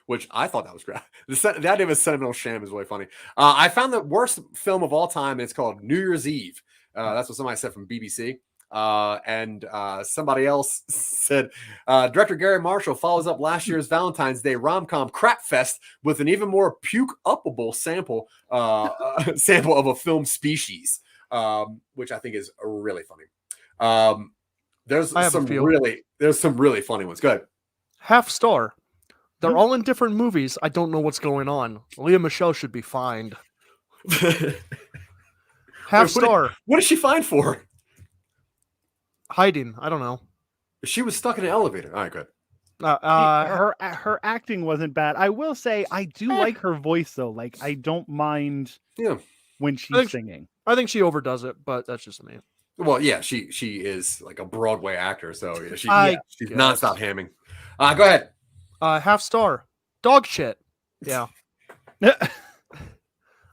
which I thought that was great. The idea of a sentimental sham is really funny. I found the worst film of all time, and it's called New Year's Eve. That's what somebody said from BBC. And somebody else said, director Garry Marshall follows up last year's Valentine's Day rom-com crap fest with an even more puke-upable sample of a film species, which I think is really funny. There's some really funny ones. Go ahead. Half star. They're all in different movies. I don't know what's going on. Leah Michele should be fined. Half star. What is she fined for? Hiding. I don't know. She was stuck in an elevator. All right, good. Her acting wasn't bad. I will say I do like her voice though. Like, I don't mind when she's singing. I think she overdoes it, but that's just me. Well, yeah, she is like a Broadway actor, so she's nonstop hamming. Go ahead. Half star. Dog shit. Yeah.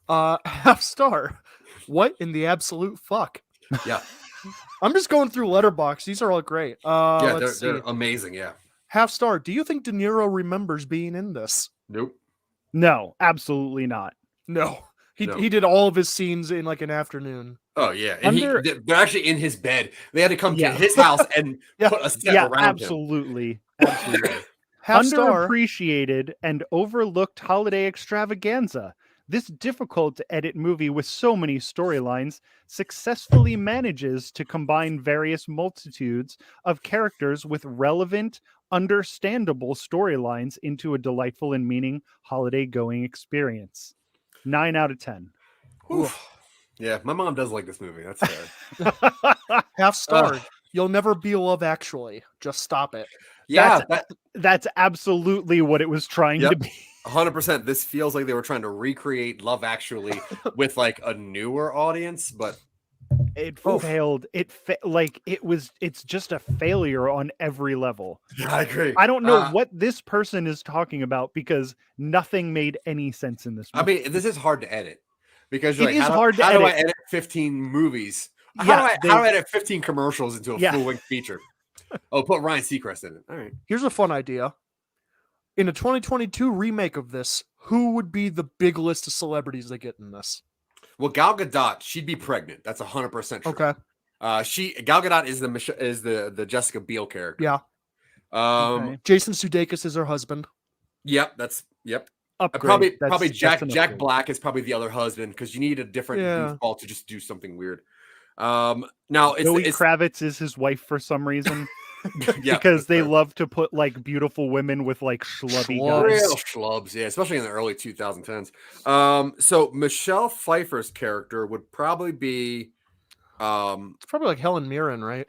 Half star. What in the absolute fuck? Yeah. I'm just going through Letterboxd. These are all great. They're amazing. Yeah. Half star. Do you think De Niro remembers being in this? Nope. No, absolutely not. No. He did all of his scenes in like an afternoon. Oh yeah, and they're actually in his bed. They had to come to his house and put a set around absolutely. Underappreciated and overlooked holiday extravaganza. This difficult to edit movie with so many storylines successfully manages to combine various multitudes of characters with relevant, understandable storylines into a delightful and meaning holiday-going experience. 9 out of 10. Oof. Yeah, my mom does like this movie. That's fair. Half star. You'll never be Love Actually. Just stop it. Yeah, that's absolutely what it was trying to be. 100%. This feels like they were trying to recreate Love Actually with like a newer audience, but it failed. It's just a failure on every level. Yeah, I agree. I don't know what this person is talking about because nothing made any sense in this movie. I mean, this is hard to edit because you're how do I edit 15 movies? How do I edit 15 commercials into a full-length feature? Oh, put Ryan Seacrest in it. All right. Here's a fun idea. In a 2022 remake of this, who would be the big list of celebrities they get in this? Well, Gal Gadot, she'd be pregnant. That's 100% true. Okay. Gal Gadot is the Jessica Biel character. Yeah. Jason Sudeikis is her husband. Yep. Upgrade. Probably Jack Black is probably the other husband because you need a different goofball to just do something weird. Now Zoe Kravitz is his wife for some reason. Because they love to put like beautiful women with like schlubby guys. Real schlubs, yeah, especially in the early 2010s. So Michelle Pfeiffer's character would probably be it's probably like Helen Mirren, right?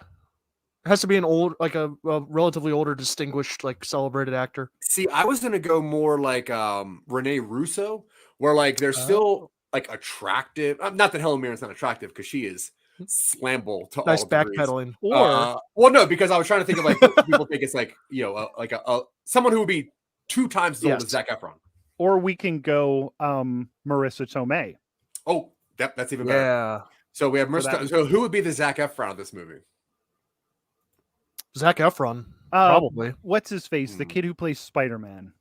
It has to be an old, like a relatively older, distinguished, like celebrated actor. See, I was gonna go more like Rene Russo, where like they're still like attractive. Not that Helen Mirren's not attractive because she is slamble to Nice all degrees. backpedaling. Or Well, no, because I was trying to think of like what people think it's like, you know, like a someone who would be 2 times as old as Zac Efron. Or we can go Marissa Tomei. Oh, that's even better. yeah, So we have Marissa. So who would be the Zac Efron of this movie? Zac Efron probably. What's his face? The kid who plays Spider-Man.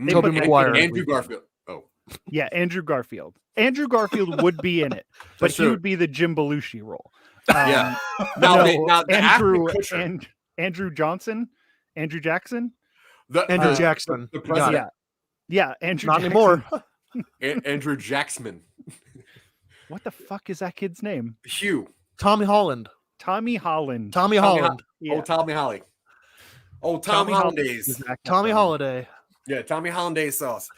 Tobey Maguire. Andrew Garfield. Oh, yeah, Andrew Garfield. Andrew Garfield would be in it, but he would be the Jim Belushi role. Yeah. Now Andrew Jackson. Andrew The Jackson. The president. Yeah, Andrew. Not Jackson. anymore. Andrew Jacksman. What the fuck is that kid's name? Hugh. Tommy Holland. Tommy Holland. Tommy Holland. Oh, Tommy Holly. Oh, Tom Hollandaise. Tommy Holiday. Yeah, Tommy Hollandaise sauce.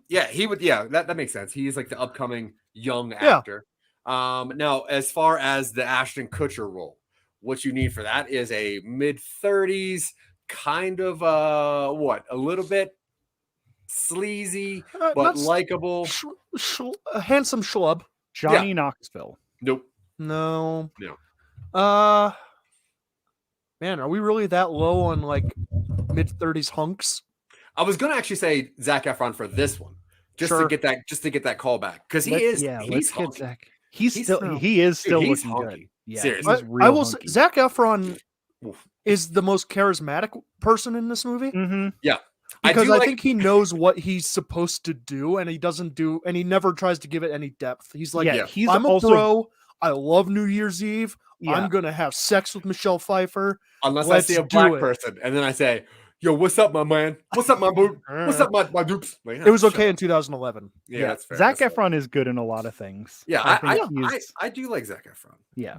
Yeah, he would. Yeah, that makes sense. He's like the upcoming young actor. Now, as far as the Ashton Kutcher role, what you need for that is a mid-30s kind of a little bit sleazy but likable, a handsome schlub. Johnny Knoxville. Nope. No. Man, are we really that low on like mid-30s hunks? I was gonna actually say Zac Efron for this one, just to get that call back because he's hunky. He is still looking hunky. good. Yeah, seriously. I will say Zac Efron is the most charismatic person in this movie. Mm-hmm. Yeah, because I think he knows what he's supposed to do, and he doesn't do, and he never tries to give it any depth. He's like, I'm a bro. I love New Year's Eve. Yeah. I'm gonna have sex with Michelle Pfeiffer. Unless I see a black person, and then I say, "Yo, what's up, my man? What's up, my boo? What's up, my dupes?" Like, it was okay in 2011. Yeah, that's fair. Zac Efron is good in a lot of things. Yeah, I do like Zac Efron. Yeah,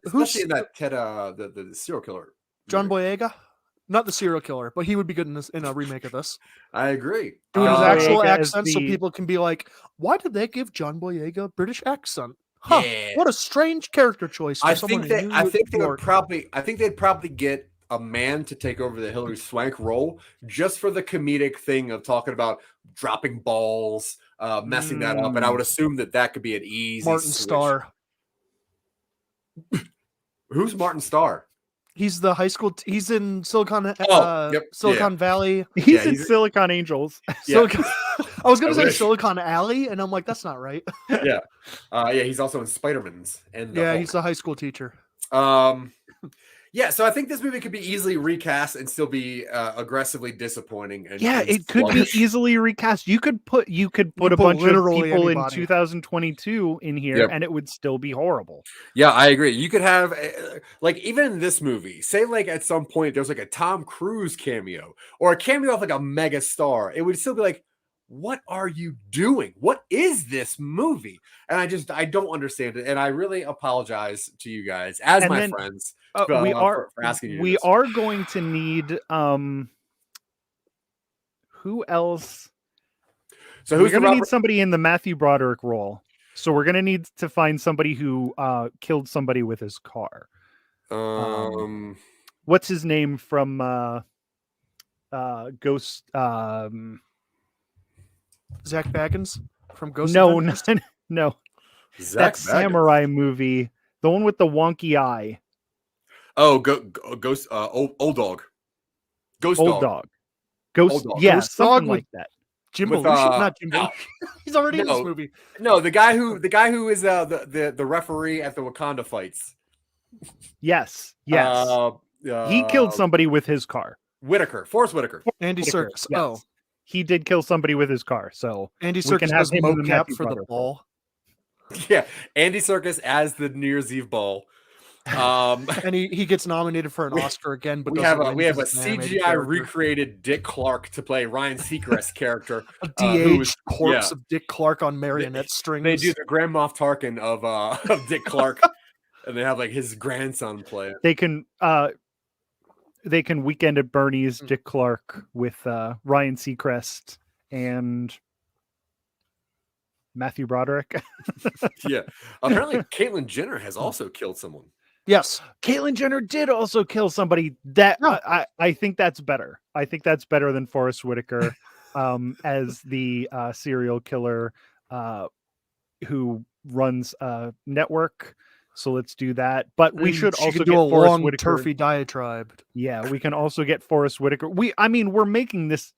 especially in that Ted, the serial killer. John Boyega, not the serial killer, but he would be good in a remake of this. I agree. Doing his actual accent, so people can be like, "Why did they give John Boyega a British accent? Huh? Yeah. What a strange character choice." I think they'd probably get a man to take over the Hilary Swank role just for the comedic thing of talking about dropping balls, messing that up, and I would assume that could be an easy Martin switch. Starr. Who's Martin Starr? He's the high school. He's in Silicon Valley. He's in Silicon Angels. I was going to say Silicon Alley, and I'm like, that's not right. Yeah. He's also in Spider-Man's. And he's a high school teacher. Yeah, so I think this movie could be easily recast and still be aggressively disappointing. And it could be easily recast. You could put a bunch of people in 2022 in here, and it would still be horrible. Yeah, I agree. You could have like even in this movie, say like at some point there's like a Tom Cruise cameo or a cameo of like a mega star. It would still be like, what are you doing? What is this movie? And I don't understand it. And I really apologize to you guys as friends. We for asking you. We are going to need who else? So we're going to need somebody in the Matthew Broderick role. So we're going to need to find somebody who killed somebody with his car. What's his name from Ghost? Zach Baggins from Ghost. No. That samurai movie, the one with the wonky eye. Oh, Ghost. Old Dog. Ghost Dog. Ghost. Yeah, something like that. Jim Belushi, not Jim Belushi. He's already in this movie. No, the guy who is the referee at the Wakanda fights. Yes. He killed somebody with his car. Forrest Whitaker. Andy Serkis. Yes. Oh. He did kill somebody with his car, so Andy Serkis has mocap for the ball. Yeah, Andy Serkis as the New Year's Eve ball. And he gets nominated for an Oscar again. But we have a CGI recreated Dick Clark to play Ryan Seacrest's character. A de-aged corpse of Dick Clark on marionette strings. They do the Grand Moff Tarkin of Dick Clark, and they have like his grandson play it. They can Weekend at Bernie's Dick Clark with Ryan Seacrest and Matthew Broderick. Yeah. Apparently, Caitlyn Jenner has also killed someone. Yes. Caitlyn Jenner did also kill somebody. I think that's better. I think that's better than Forrest Whitaker as the serial killer. who runs a network. So let's do that. But we should She also could get do a Forrest long Whitaker. turfy diatribe. Yeah, we can also get Forrest Whitaker. We're remaking this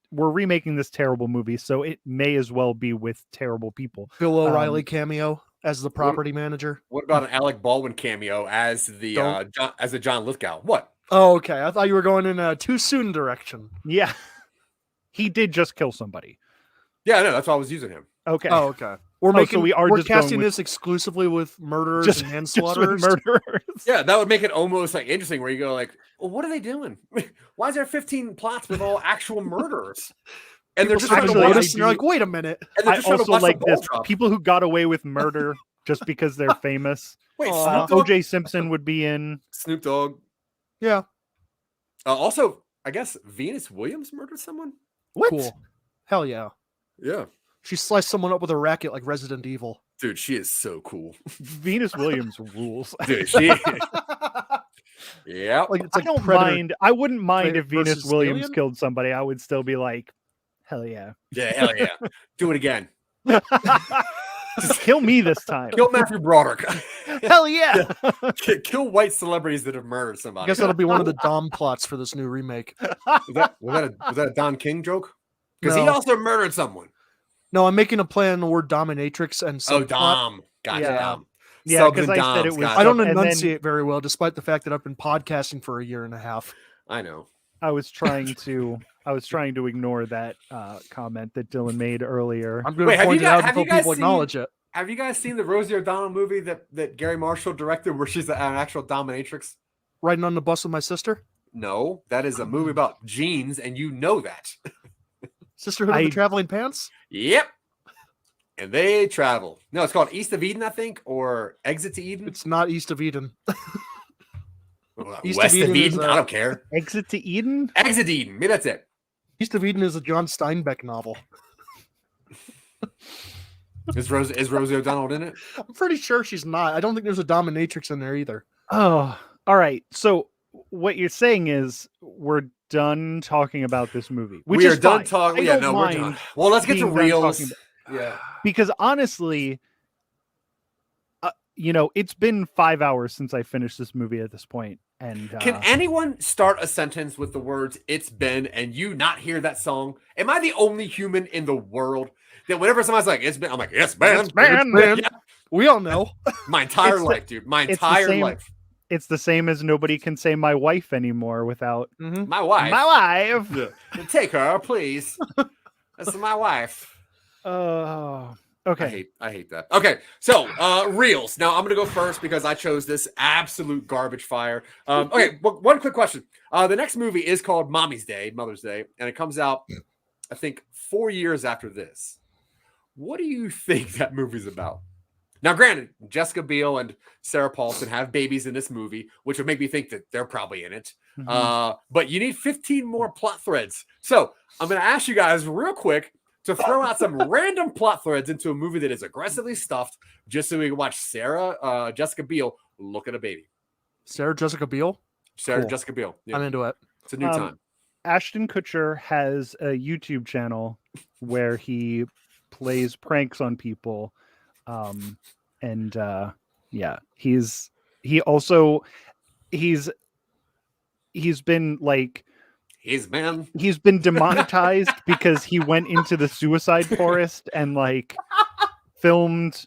terrible movie, so it may as well be with terrible people. Bill O'Reilly cameo as the property manager. What about an Alec Baldwin cameo as the John Lithgow? What? Oh, okay. I thought you were going in a too soon direction. Yeah. He did just kill somebody. Yeah, I know. That's why I was using him. Okay. Oh, okay. We're just casting going this exclusively with murderers and manslaughters. Just with murderers. Yeah, that would make it almost like interesting where you go like, well, what are they doing? Why is there 15 plots with all actual murderers? And they're just trying to notice, and you're like, wait a minute. And I also like this. People who got away with murder just because they're famous. Wait, O.J. Simpson would be in. Snoop Dogg. Yeah. Also, I guess Venus Williams murdered someone. What? Cool. Hell yeah. Yeah. She sliced someone up with a racket like Resident Evil. Dude, she is so cool. Venus Williams rules. Dude, she. Yeah. Like, I don't mind. I wouldn't mind if Venus versus Williams Alien? killed somebody. I would still be like, hell yeah. Yeah, hell yeah. Do it again. Just kill me this time. Kill Matthew Broderick. Hell yeah. Kill white celebrities that have murdered somebody. I guess that'll be one of the Dom plots for this new remake. Was that a Don King joke? Because he No. also murdered someon. No, I'm making a play on the word dominatrix and Oh, subplot. Dom. Gotcha, Yeah. Dom. Yeah, Subs because and I said it Doms, was. gotcha. I don't and then enunciate very well, despite the fact that I've been podcasting for a year and a half. I know. I was trying to ignore that comment that Dylan made earlier. I'm going to point it out until people seen, acknowledge it. Have you guys seen the Rosie O'Donnell movie that Garry Marshall directed where she's an actual dominatrix? Riding on the bus with my sister? No, that is a movie about jeans, and you know that. Sisterhood of the Traveling Pants? Yep. And they travel. No, it's called East of Eden, I think, or Exit to Eden. It's not East of Eden. West of Eden? I don't care. Exit to Eden? Exit Eden. Maybe that's it. East of Eden is a John Steinbeck novel. Is Rosie O'Donnell in it? I'm pretty sure she's not. I don't think there's a dominatrix in there either. Oh, all right. So what you're saying is we're done talking about this movie. Which We are is done fine. talking. I Yeah, don't no, we're mind done. Well, let's get to being done reels. talking Yeah. Because honestly, it's been 5 hours since I finished this movie at this point. And Can anyone start a sentence with the words "It's been" and you not hear that song? Am I the only human in the world that whenever somebody's like "It's been," I'm like "It's been." It's been. Yeah. We all know. My entire It's life, dude. My it's the entire same- life. it's the same as nobody can say my wife anymore without My wife. my wife. Take her, please. That's my wife. Okay. I hate that. Okay, so reels. Now I'm gonna go first because I chose this absolute garbage fire. Okay, one quick question. The next movie is called Mommy's Day, Mother's Day, and it comes out, I think, 4 years after this. What do you think that movie's about? Now, granted, Jessica Biel and Sarah Paulson have babies in this movie, which would make me think that they're probably in it. But you need 15 more plot threads. So I'm going to ask you guys real quick to throw out some random plot threads into a movie that is aggressively stuffed, just so we can watch Jessica Biel look at a baby. Sarah Jessica Biel? Cool. Jessica Biel. Yeah. I'm into it. It's a new time. Ashton Kutcher has a YouTube channel where he plays pranks on people. He's been like he's been demonetized because he went into the suicide forest and like filmed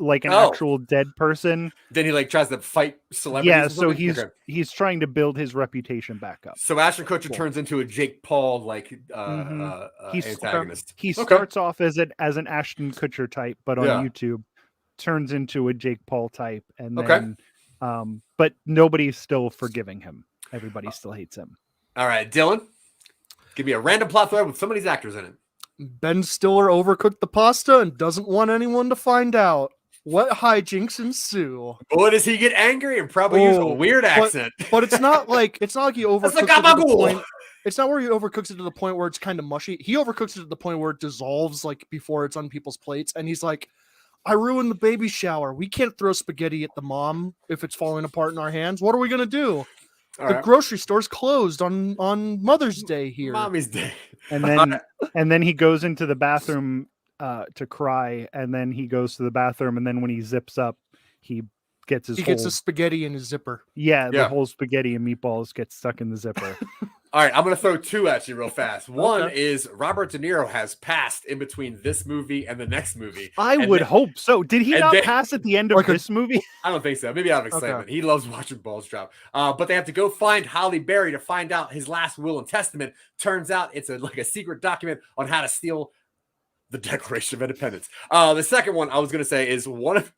like an actual dead person. Then he like tries to fight celebrities. Yeah, so he's trying to build his reputation back up. So Ashton Kutcher turns into a Jake Paul like antagonist. He starts off as an Ashton Kutcher type, but on YouTube turns into a Jake Paul type, and then but nobody's still forgiving him. Everybody still hates him. All right, Dylan, give me a random plot thread with some of these actors in it. Ben Stiller overcooked the pasta and doesn't want anyone to find out. What hijinks ensue? Boy, does he get angry and probably use a weird accent. But it's not like he overcooks it to the point. It's not where he overcooks it to the point where it's kind of mushy. He overcooks it to the point where it dissolves like before it's on people's plates, and he's like, I ruined the baby shower. We can't throw spaghetti at the mom if it's falling apart in our hands. What are we gonna do? The grocery store's closed on Mother's Day here. Mommy's Day. And then he goes into the bathroom to cry, and then he goes to the bathroom, and then when he zips up, he gets the spaghetti in his zipper. The whole spaghetti and meatballs get stuck in the zipper. All right, I'm going to throw two at you real fast. One is Robert De Niro has passed in between this movie and the next movie. I would hope so. Did he not pass at the end of this movie? I don't think so. Maybe out of excitement. He loves watching balls drop. But they have to go find Halle Berry to find out his last will and testament. Turns out it's like a secret document on how to steal the Declaration of Independence. The second one I was going to say is one of...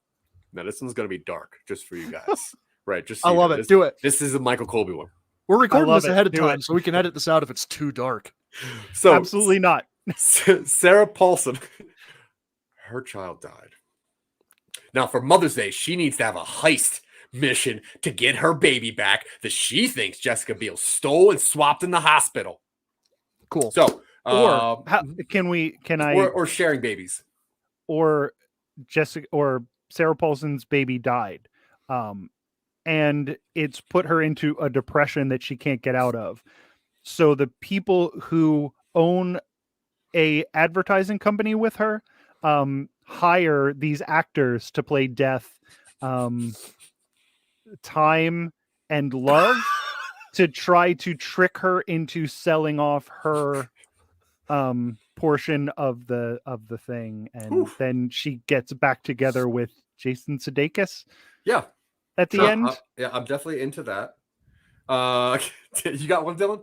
Now, this one's going to be dark just for you guys. Right? Just so I love it. Do it. This is a Michael Colby one. We're recording this ahead of time, so we can edit this out if it's too dark. So absolutely not. Sarah Paulson, her child died. Now, for Mother's Day, she needs to have a heist mission to get her baby back that she thinks Jessica Biel stole and swapped in the hospital. Cool. So, or sharing babies, or Sarah Paulson's baby died. And it's put her into a depression that she can't get out of. So the people who own a advertising company with her hire these actors to play Death, Time, and Love to try to trick her into selling off her portion of the thing, and then she gets back together with Jason Sudeikis. Yeah. At the end? Yeah, I'm definitely into that. You got one, Dylan?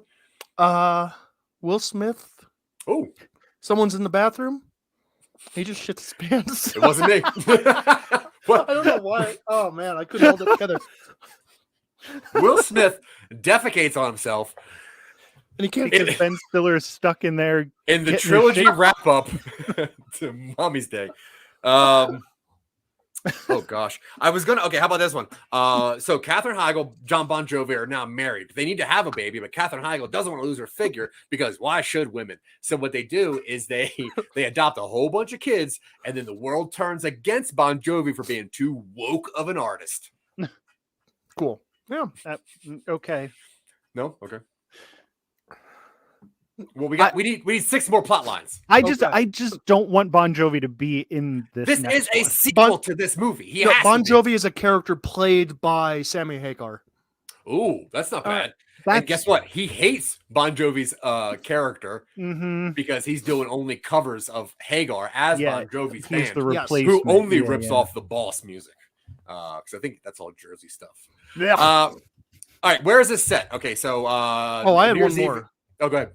Will Smith. Oh. Someone's in the bathroom. He just shits his pants. It wasn't me. I don't know why. Oh, man, I couldn't hold it together. Will Smith defecates on himself. And he can't get Ben Stiller's stuck in there. In the trilogy wrap-up to Mommy's Day. Oh gosh, I was gonna. Okay, how about this one? So Katherine Heigl, John Bon Jovi are now married. They need to have a baby, but Katherine Heigl doesn't want to lose her figure because why should women? So what they do is they adopt a whole bunch of kids, and then the world turns against Bon Jovi for being too woke of an artist. Cool. Yeah. Okay. No. Okay. Well, we need 6 more plot lines. I just don't want Bon Jovi to be in this. This is a sequel to this movie. Bon Jovi is a character played by Sammy Hagar. Ooh, that's not bad. And guess what? He hates Bon Jovi's character because he's doing only covers of Hagar as Bon Jovi's band, the replacement. who only rips off the Boss music. Because I think that's all Jersey stuff. Yeah. All right, where is this set? Okay, so I had one more. Oh, go ahead.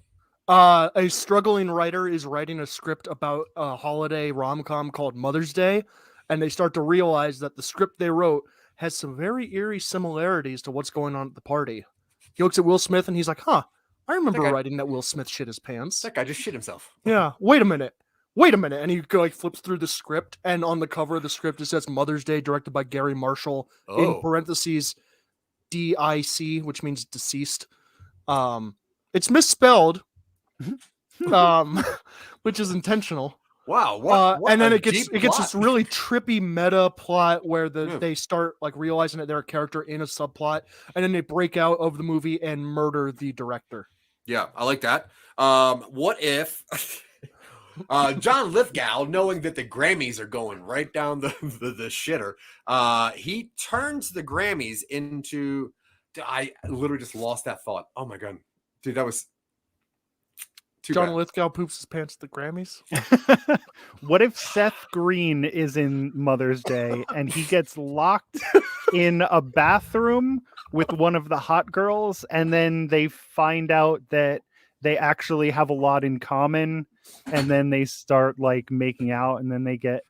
A struggling writer is writing a script about a holiday rom-com called Mother's Day, and they start to realize that the script they wrote has some very eerie similarities to what's going on at the party. He looks at Will Smith and he's like, I remember writing that Will Smith shit his pants. That guy just shit himself. Yeah, wait a minute. And he flips through the script, and on the cover of the script it says Mother's Day, directed by Garry Marshall, in parentheses DIC, which means deceased. It's misspelled, which is intentional. Wow. What and then it gets this really trippy meta plot where they start realizing that they're a character in a subplot, and then they break out of the movie and murder the director. Yeah, I like that. What if John Lithgow, knowing that the Grammys are going right down the shitter, he turns the Grammys into... I literally just lost that thought. Oh my God. Dude, that was John Lithgow poops his pants at the Grammys. What if Seth Green is in Mother's Day and he gets locked in a bathroom with one of the hot girls, and then they find out that they actually have a lot in common, and then they start making out, and then they get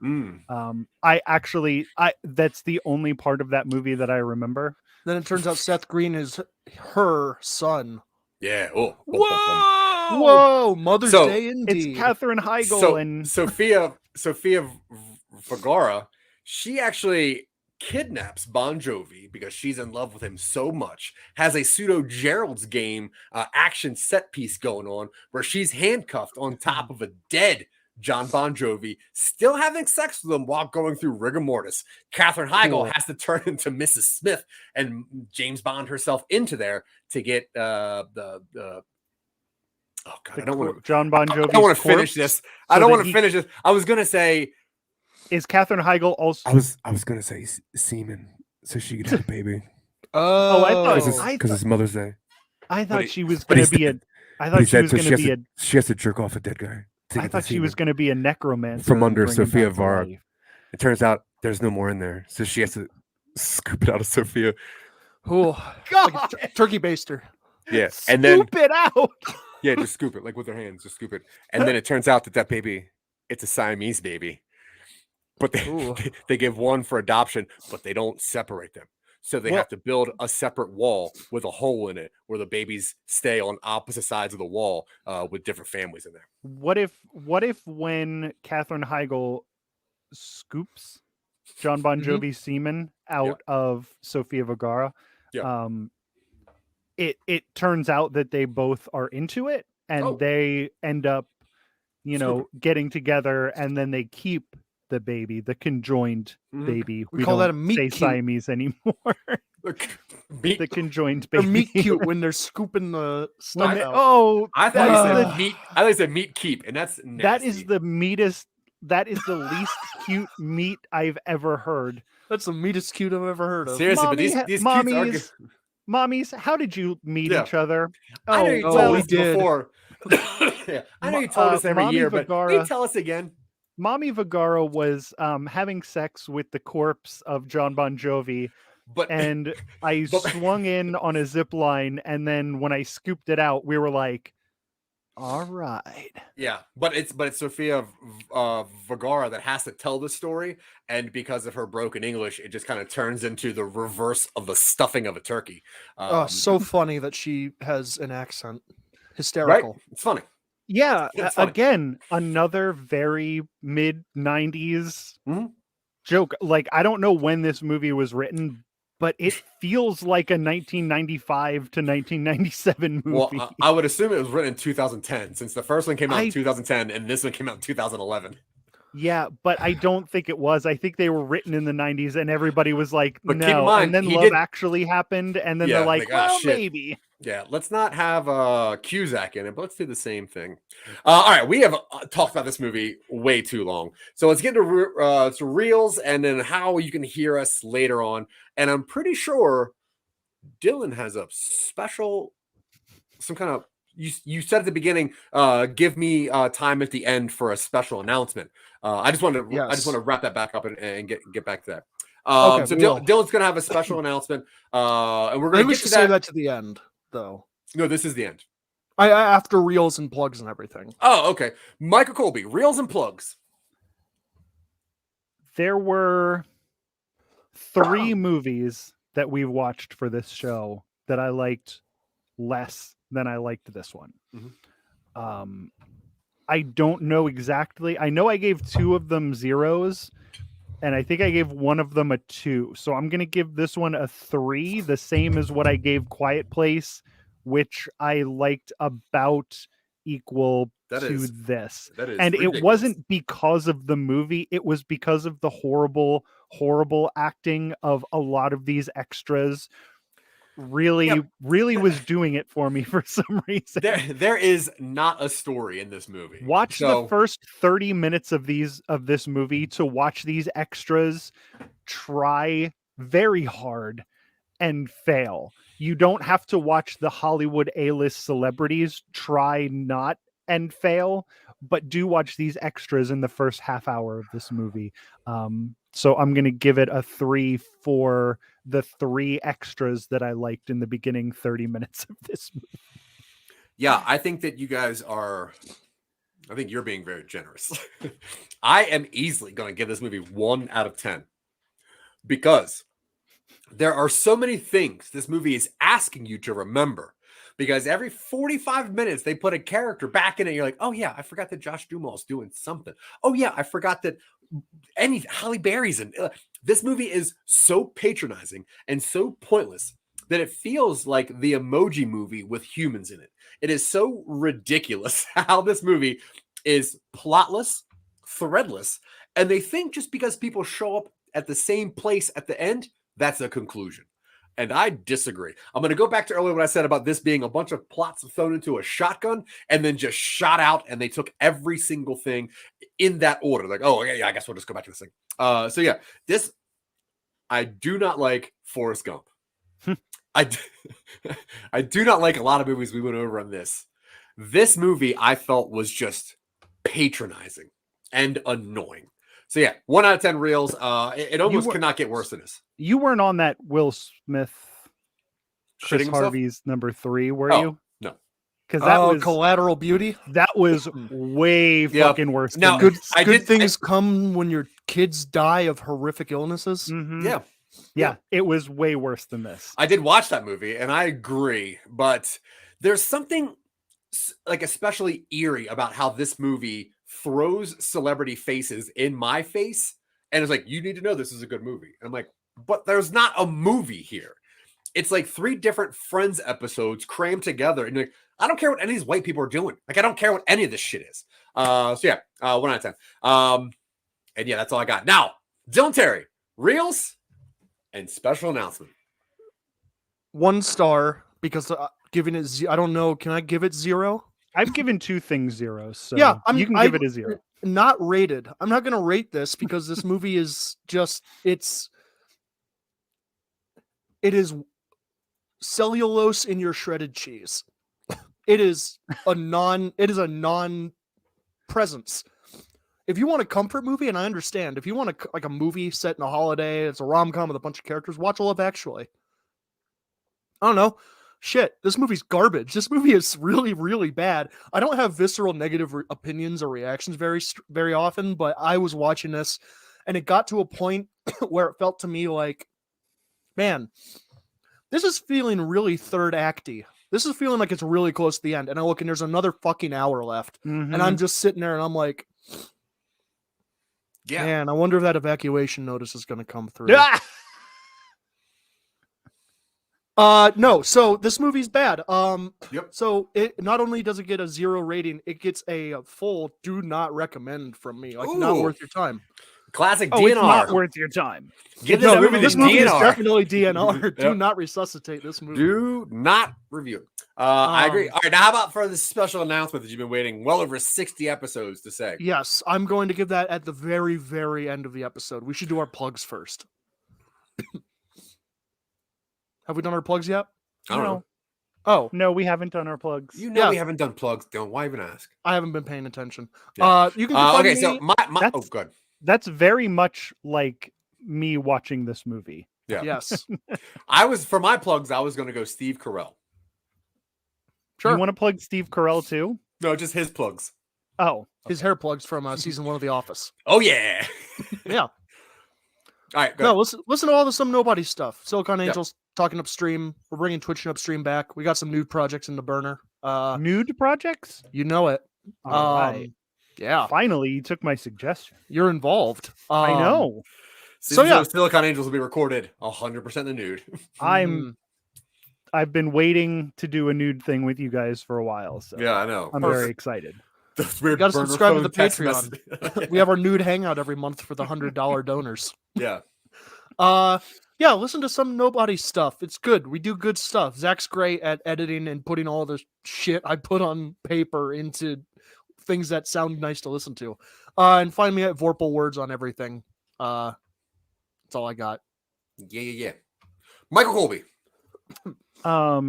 that's the only part of that movie that I remember. Then it turns out Seth Green is her son. Yeah. Whoa! Mother's Day indeed. It's Katherine Heigl and Sofía Vergara. She actually kidnaps Bon Jovi because she's in love with him so much. Has a pseudo Gerald's Game action set piece going on where she's handcuffed on top of a dead John Bon Jovi, still having sex with him while going through rigor mortis. Katherine Heigl has to turn into Mrs. Smith and James Bond herself into there to get the Oh God, I don't want to. John Bon Jovi. I don't want to finish this. I don't want to finish this. I was gonna say, is Katherine Heigl also? I was gonna say semen, so she could have a baby. I thought because it's Mother's Day. I thought she was gonna be a. I thought she was gonna be a. She has to jerk off a dead guy. I thought she was gonna be a necromancer from under Sofía Vergara. It turns out there's no more in there, so she has to scoop it out of Sofía. Oh God! Like turkey baster. Yeah, and then scoop it out. Yeah, just scoop it, like with their hands, just scoop it. And then it turns out that baby, it's a Siamese baby. But they give one for adoption, but they don't separate them. So they have to build a separate wall with a hole in it where the babies stay on opposite sides of the wall with different families in there. What if when Katherine Heigl scoops John Bon Jovi's semen out of Sofía Vergara, it turns out that they both are into it and they end up, getting together, and then they keep the baby, the conjoined baby. We call that a meat cute. Siamese anymore. The conjoined baby. They're meat cute when they're scooping the stuff out. I thought you said meat. I thought you said meat keep, and that's nasty. That is the meatest. That is the least cute meat I've ever heard. That's the meatest cute I've ever heard of. Seriously, but these mommies, how did you meet each other? I know you told us before. I know you told us every year, but can you tell us again? Mommy Vergara was having sex with the corpse of John Bon Jovi, and I swung in on a zip line, and then when I scooped it out, we were like, all right. Yeah, but it's Sofía Vergara that has to tell the story, and because of her broken English, it just kind of turns into the reverse of the stuffing of a turkey. So funny that she has an accent. Hysterical. Right? It's funny. Yeah, again, another very mid-90s joke. Like, I don't know when this movie was written, but it feels like a 1995 to 1997 movie. Well, I would assume it was written in 2010, since the first one came out in 2010 and this one came out in 2011. Yeah, but I don't think it was. I think they were written in the 90s and everybody was like, but no. Keep in mind, and then Love Actually happened, and then they're like, well, maybe. Yeah, let's not have Cusack in it, but let's do the same thing. All right, we have talked about this movie way too long. So let's get to reels and then how you can hear us later on. And I'm pretty sure Dylan has a special, some kind of, you said at the beginning, give me time at the end for a special announcement. I just want to wrap that back up and get back to that. So Dylan's going to have a special announcement, and we're going to say that to the end, though. No, this is the end. I after reels and plugs and everything. Oh, okay. Michael Colby, reels and plugs. There were 3 movies that we watched for this show that I liked less than I liked this one. I don't know exactly. I know I gave 2 of them 0s, and I think I gave one of them a 2. So I'm going to give this one a 3, the same as what I gave Quiet Place, which I liked about equal to this. And ridiculous. It wasn't because of the movie. It was because of the horrible acting of a lot of these extras. Really was doing it for me for some reason. There is not a story in this movie. Watch the first 30 minutes of this movie to watch these extras try very hard and fail. You don't have to watch the Hollywood A-list celebrities try not and fail, but do watch these extras in the first half hour of this movie. So I'm going to give it a 3 for the 3 extras that I liked in the beginning 30 minutes of this movie. Yeah, I think that you guys are... I think you're being very generous. I am easily going to give this movie 1 out of 10. Because there are so many things this movie is asking you to remember. Because every 45 minutes, they put a character back in it. You're like, oh, yeah, I forgot that Josh Duhamel's doing something. Oh, yeah, I forgot that Halle Berry's in. This movie is so patronizing and so pointless that it feels like the Emoji Movie with humans in it. It is so ridiculous how this movie is plotless, threadless, and they think just because people show up at the same place at the end, that's a conclusion. And I disagree. I'm going to go back to earlier what I said about this being a bunch of plots thrown into a shotgun and then just shot out, and they took every single thing in that order. Like, oh, yeah, I guess we'll just go back to this thing. So yeah, this, I do not like Forrest Gump. I do not like a lot of movies we went over on this. This movie I felt was just patronizing and annoying. So yeah, 1 out of 10 reels. It almost cannot get worse than this. You weren't on that Will Smith, Chris Harvey's number 3, were you? No. Because that was Collateral Beauty. That was way fucking worse. Now, good things come when your kids die of horrific illnesses. Mm-hmm. Yeah, it was way worse than this. I did watch that movie, and I agree. But there's something like especially eerie about how this movie throws celebrity faces in my face, and it's like, you need to know this is a good movie. And I'm like, but there's not a movie here. It's like 3 different Friends episodes crammed together, and like, I don't care what any of these white people are doing. Like, I don't care what any of this shit is. So yeah, 1 out of 10. And yeah, that's all I got. Now, Dylan Terry, reels and special announcement. 1 star because giving it. I don't know. Can I give it 0? I've given 2 things 0s. So yeah, you can give it a 0. Not rated. I'm not going to rate this because this movie is just it is cellulose in your shredded cheese. It is a non-presence. If you want a comfort movie, and I understand, if you want a movie set in a holiday, it's a rom-com with a bunch of characters, watch Love Actually. I don't know. Shit, this movie's garbage. This movie is really, really bad. I don't have visceral negative opinions or reactions very often, but I was watching this, and it got to a point where it felt to me like, man, this is feeling really third acty. This is feeling like it's really close to the end. And I look, and there's another fucking hour left. Mm-hmm. And I'm just sitting there, and I'm like, yeah, man, I wonder if that evacuation notice is going to come through. No, so this movie's bad. Yep. So it not only does it get a 0 rating, it gets a full do not recommend from me. Like, not worth your time. Classic DNR. It's not worth your time. Give this movie this the movie is DNR. definitely DNR. Do not resuscitate this movie. Do not review it. I agree. All right, now how about for the special announcement that you've been waiting well over 60 episodes to say? Yes, I'm going to give that at the very, very end of the episode. We should do our plugs first. Have we done our plugs yet? I don't know. Oh. No, we haven't done our plugs. You know we haven't done plugs. Don't. Why even ask? I haven't been paying attention. Yeah. You can find okay, me... so oh, good. That's very much like me watching this movie. Yeah. Yes. For my plugs, I was going to go Steve Carell. Sure. You want to plug Steve Carell too? No, just his plugs. Oh. His hair plugs from season 1 of The Office. Oh, yeah. Yeah. All right, good. No, listen to all the Some Nobody stuff. Silicon Angels talking upstream. We're bringing Twitch and upstream back. We got some nude projects in the burner. Nude projects? You know it. All right. Yeah. Finally, you took my suggestion. You're involved. I know. So Silicon Angels will be recorded 100% in the nude. I've been waiting to do a nude thing with you guys for a while. So yeah, I know. I'm very excited. Those weird got to subscribe to the text Patreon. We have our nude hangout every month for the $100 donors. Yeah. Yeah, listen to Some Nobody stuff. It's good. We do good stuff. Zach's great at editing and putting all the shit I put on paper into things that sound nice to listen to. And find me at Vorpal Words on everything. That's all I got. Yeah. Michael Colby.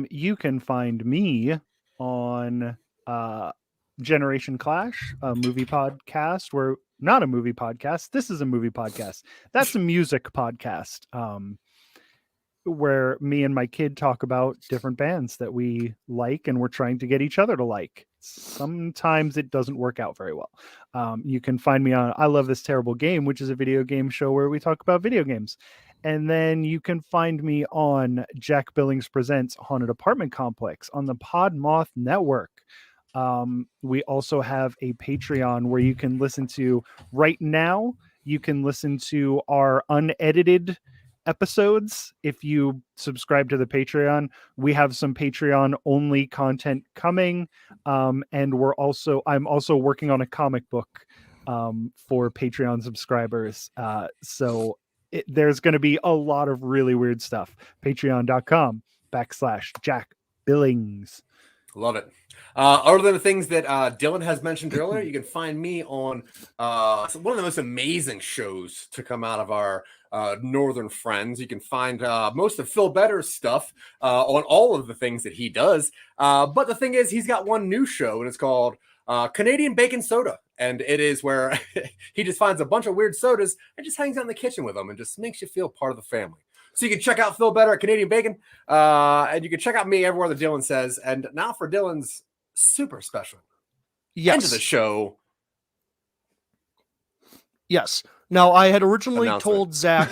You can find me on Generation Clash, a movie podcast. We're not a movie podcast. This is a movie podcast. That's a music podcast. Where me and my kid talk about different bands that we like and we're trying to get each other to like. Sometimes it doesn't work out very well. You can find me on I Love This Terrible Game, which is a video game show where we talk about video games. And then you can find me on Jack Billings Presents Haunted Apartment Complex on the Podmoth Network. We also have a Patreon where you can listen to right now. You can listen to our unedited episodes if you subscribe to the Patreon. We have some Patreon only content coming, and I'm also working on a comic book for Patreon subscribers. So there's going to be a lot of really weird stuff. Patreon.com/Jack Billings. Love it. Other than the things that Dylan has mentioned earlier, you can find me on one of the most amazing shows to come out of our northern friends. You can find most of Phil Better's stuff on all of the things that he does. But the thing is, he's got one new show, and it's called Canadian Bacon Soda. And it is where he just finds a bunch of weird sodas and just hangs out in the kitchen with them and just makes you feel part of the family. So you can check out Phil Better at Canadian Bacon, and you can check out me everywhere that Dylan says. And now for Dylan's super special end of the show. Yes. Now, I had originally told Zack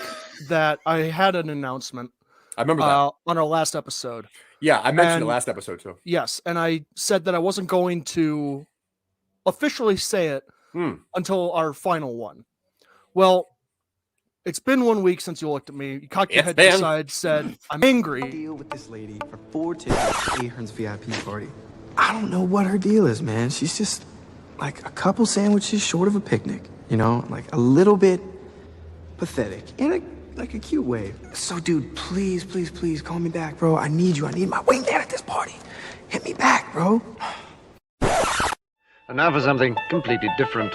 that I had an announcement. I remember that. On our last episode. Yeah, I mentioned the last episode too. Yes, and I said that I wasn't going to officially say it until our final one. Well, it's been 1 week since you looked at me. You cocked your head to the side, said, I'm angry. Deal with this lady for 4 tickets to Ahern's VIP party. I don't know what her deal is, man. She's just like a couple sandwiches short of a picnic, you know, like a little bit pathetic in a cute way. So, dude, please, please, please call me back, bro. I need you. I need my wingman at this party. Hit me back, bro. And now for something completely different.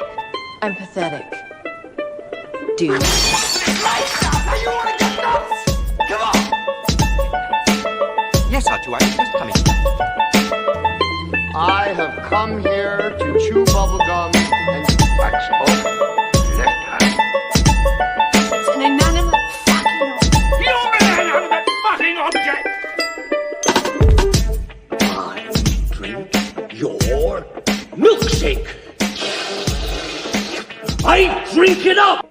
I'm pathetic. Do you? Yes, I do. I was just coming. I have come here to chew bubblegum and wax off left hand. It's an inanimate fucking object. You're an inanimate fucking object! I drink your milkshake. I drink it up!